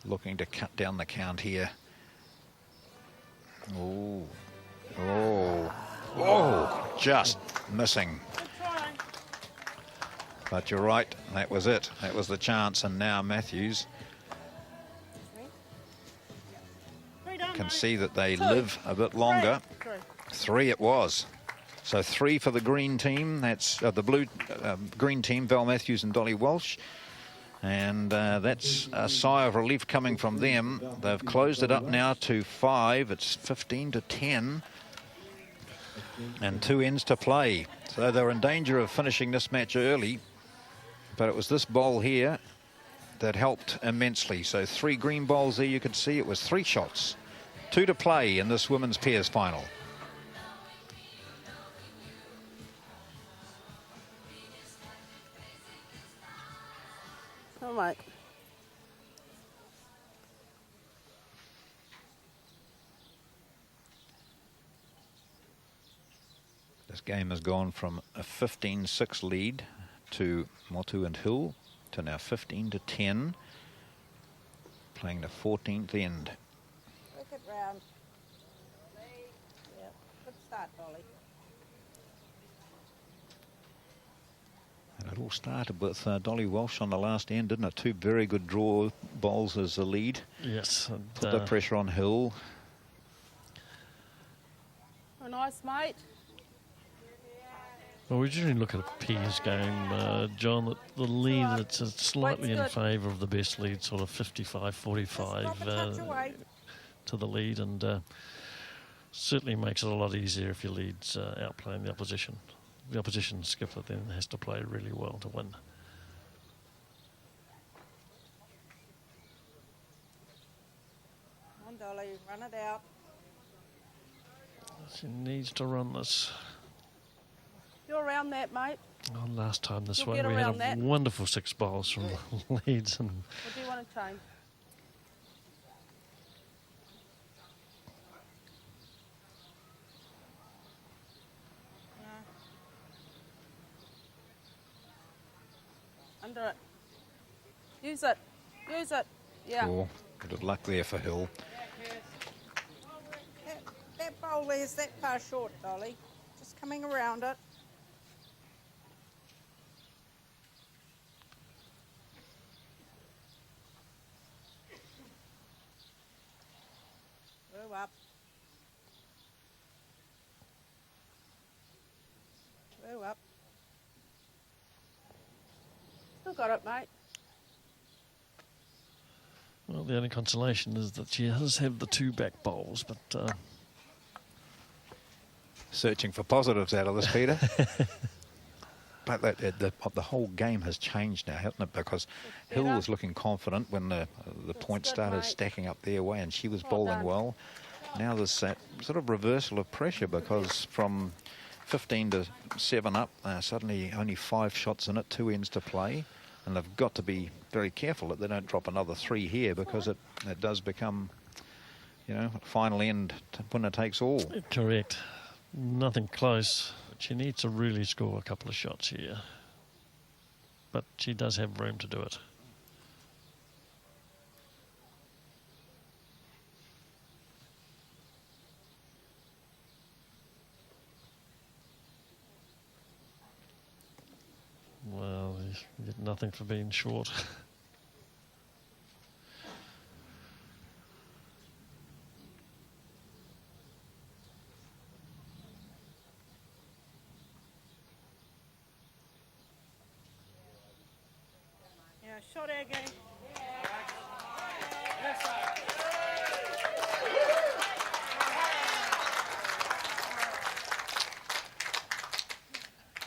Looking to cut down the count here. Just missing. But you're right, that was it. That was the chance, and now Matthews can see that they live a bit longer. 3 it was. So 3 for the green team. That's the blue green team, Val Matthews and Dolly Walsh. And that's a sigh of relief coming from them. They've closed it up now to 5. It's 15-10. And 2 ends to play. So they're in danger of finishing this match early. But it was this bowl here that helped immensely. So 3 green bowls there, you could see it was 3 shots. 2 to play in this women's pairs final. All right. This game has gone from a 15-6 lead to Motu and Hill to now 15-10, playing the 14th end. Work it round. Yeah, good start, Dolly. And it all started with Dolly Walsh on the last end, didn't it? 2 very good draw bowls as the lead. Yes. And, put the pressure on Hill. Oh, nice, mate. Well, we generally look at a P's game, John, that the lead, it's slightly in favour of the best lead, sort of 55-45 to the lead, and certainly makes it a lot easier if your lead's outplaying the opposition. The opposition skipper then has to play really well to win. Come on, Dolly, run it out. She needs to run this. You're around that, mate. Oh, last time this You'll way, get we had around a that. wonderful 6 bowls from the leads. And Or do you want to change? Under it. Use it. Use it. Yeah. Oh, bit of luck there for Hill. That bowl there's that far short, Dolly. Just coming around it. Go up. Go up. Still got it, mate. well, the only consolation is that she does have the 2 back bowls, but Searching for positives out of this, Peter. But the whole game has changed now, hasn't it? Because Hill was looking confident when the points started stacking up their way, and she was bowling well. Now there's that sort of reversal of pressure, because from 15-7 up, suddenly only 5 shots in it, 2 ends to play. And they've got to be very careful that they don't drop another 3 here, because it does become, you know, final end, winner takes all. correct. Nothing close. She needs to really score a couple of shots here. But she does have room to do it. Well, you get nothing for being short. Yeah, shot Aggie.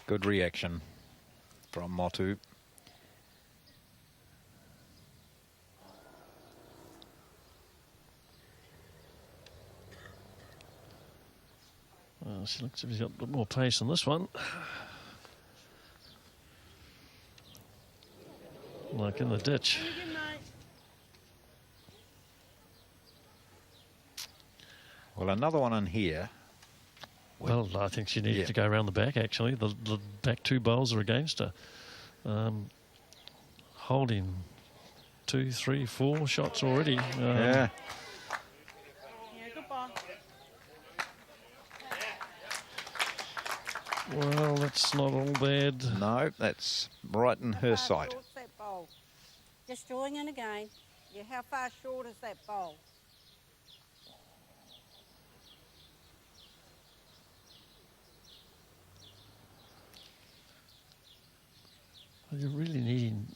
Good reaction from Motu. Well, she looks like she's got a bit more pace in this one. Like in the ditch. Well, another one in here. Well, I think she needed to go around the back, actually. The back 2 bowls are against her. Holding 2, 3, 4 shots already. Yeah. Good ball. Well, that's not all bad. No, that's right in her sight. Short's that bowl? Just drawing in again. Yeah, how far short is that bowl? You're really needing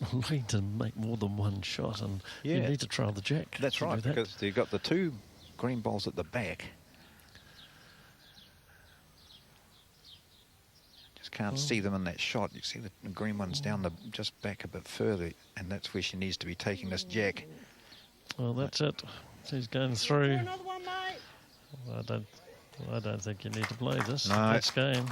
to make more than one shot, and you need to trial the jack. That's right, because you've got the 2 green balls at the back. Just can't see them in that shot. You see the green ones down just back a bit further, and that's where she needs to be taking this jack. Well, that's it. She's going through. Another one, mate. Well, I don't think you need to play this. No. That's game.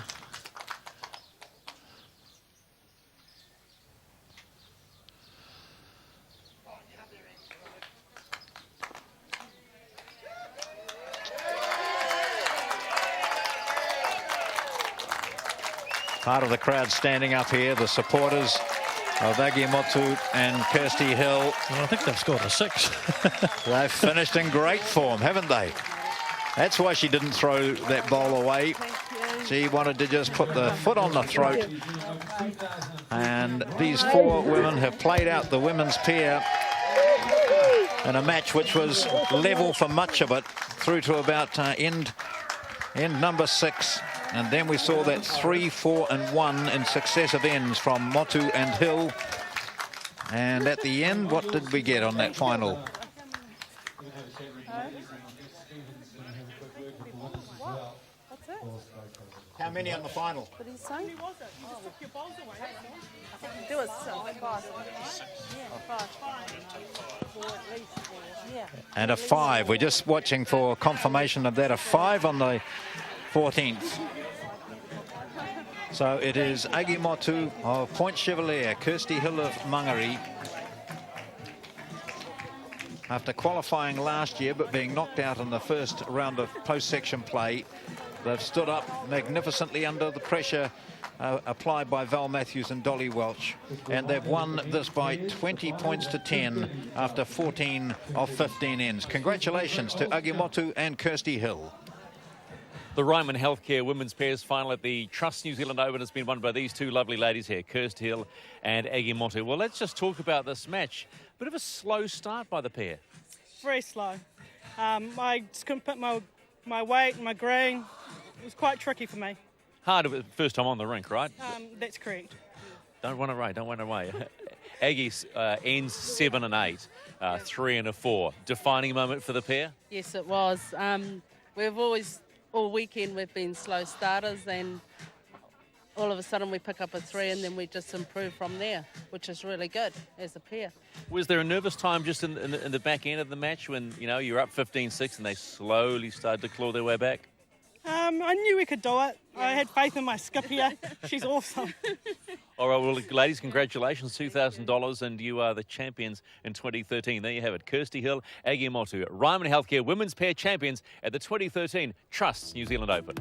Part of the crowd standing up here, the supporters of Aggie Motu and Kirsty Hill. Well, I think they've scored a 6. They've finished in great form, haven't they? That's why she didn't throw that ball away. She wanted to just put the foot on the throat. And these 4 women have played out the women's pair in a match which was level for much of it through to about end number 6. And then we saw that 3, 4 and 1 in successive ends from Motu and Hill. And at the end, what did we get on that final? How many on the final? What did he say? You just took your bowls away. Do it, so 5. And a 5. We're just watching for confirmation of that. A 5 on the 14th. So it is Aggie Motu of Point Chevalier, Kirsty Hill of Mangere. After qualifying last year but being knocked out in the first round of post-section play, they've stood up magnificently under the pressure applied by Val Matthews and Dolly Welch. And they've won this by 20 points to 10 after 14 of 15 ends. Congratulations to Aggie Motu and Kirsty Hill. The Ryman Healthcare Women's Pairs final at the Trust New Zealand Open has been won by these 2 lovely ladies here, Kirsty Hill and Aggie Motu. Well, let's just talk about this match. Bit of a slow start by the pair. Very slow. I just couldn't put my weight and my green. It was quite tricky for me. Hard first time on the rink, right? That's correct. Don't run away, don't run away. Aggie ends 7 and 8, 3 and a 4. Defining moment for the pair? Yes, it was. We've always, all weekend, we've been slow starters, and all of a sudden we pick up a 3 and then we just improve from there, which is really good as a pair. Was there a nervous time just in the back end of the match when, you know, you're up 15-6 and they slowly started to claw their way back? I knew we could do it. I had faith in my skip here. She's awesome. All right, well, ladies, congratulations, $2,000, and you are the champions in 2013. There you have it, Kirsty Hill, Aggie Motu, Ryman Healthcare Women's Pair champions at the 2013 Trust New Zealand Open.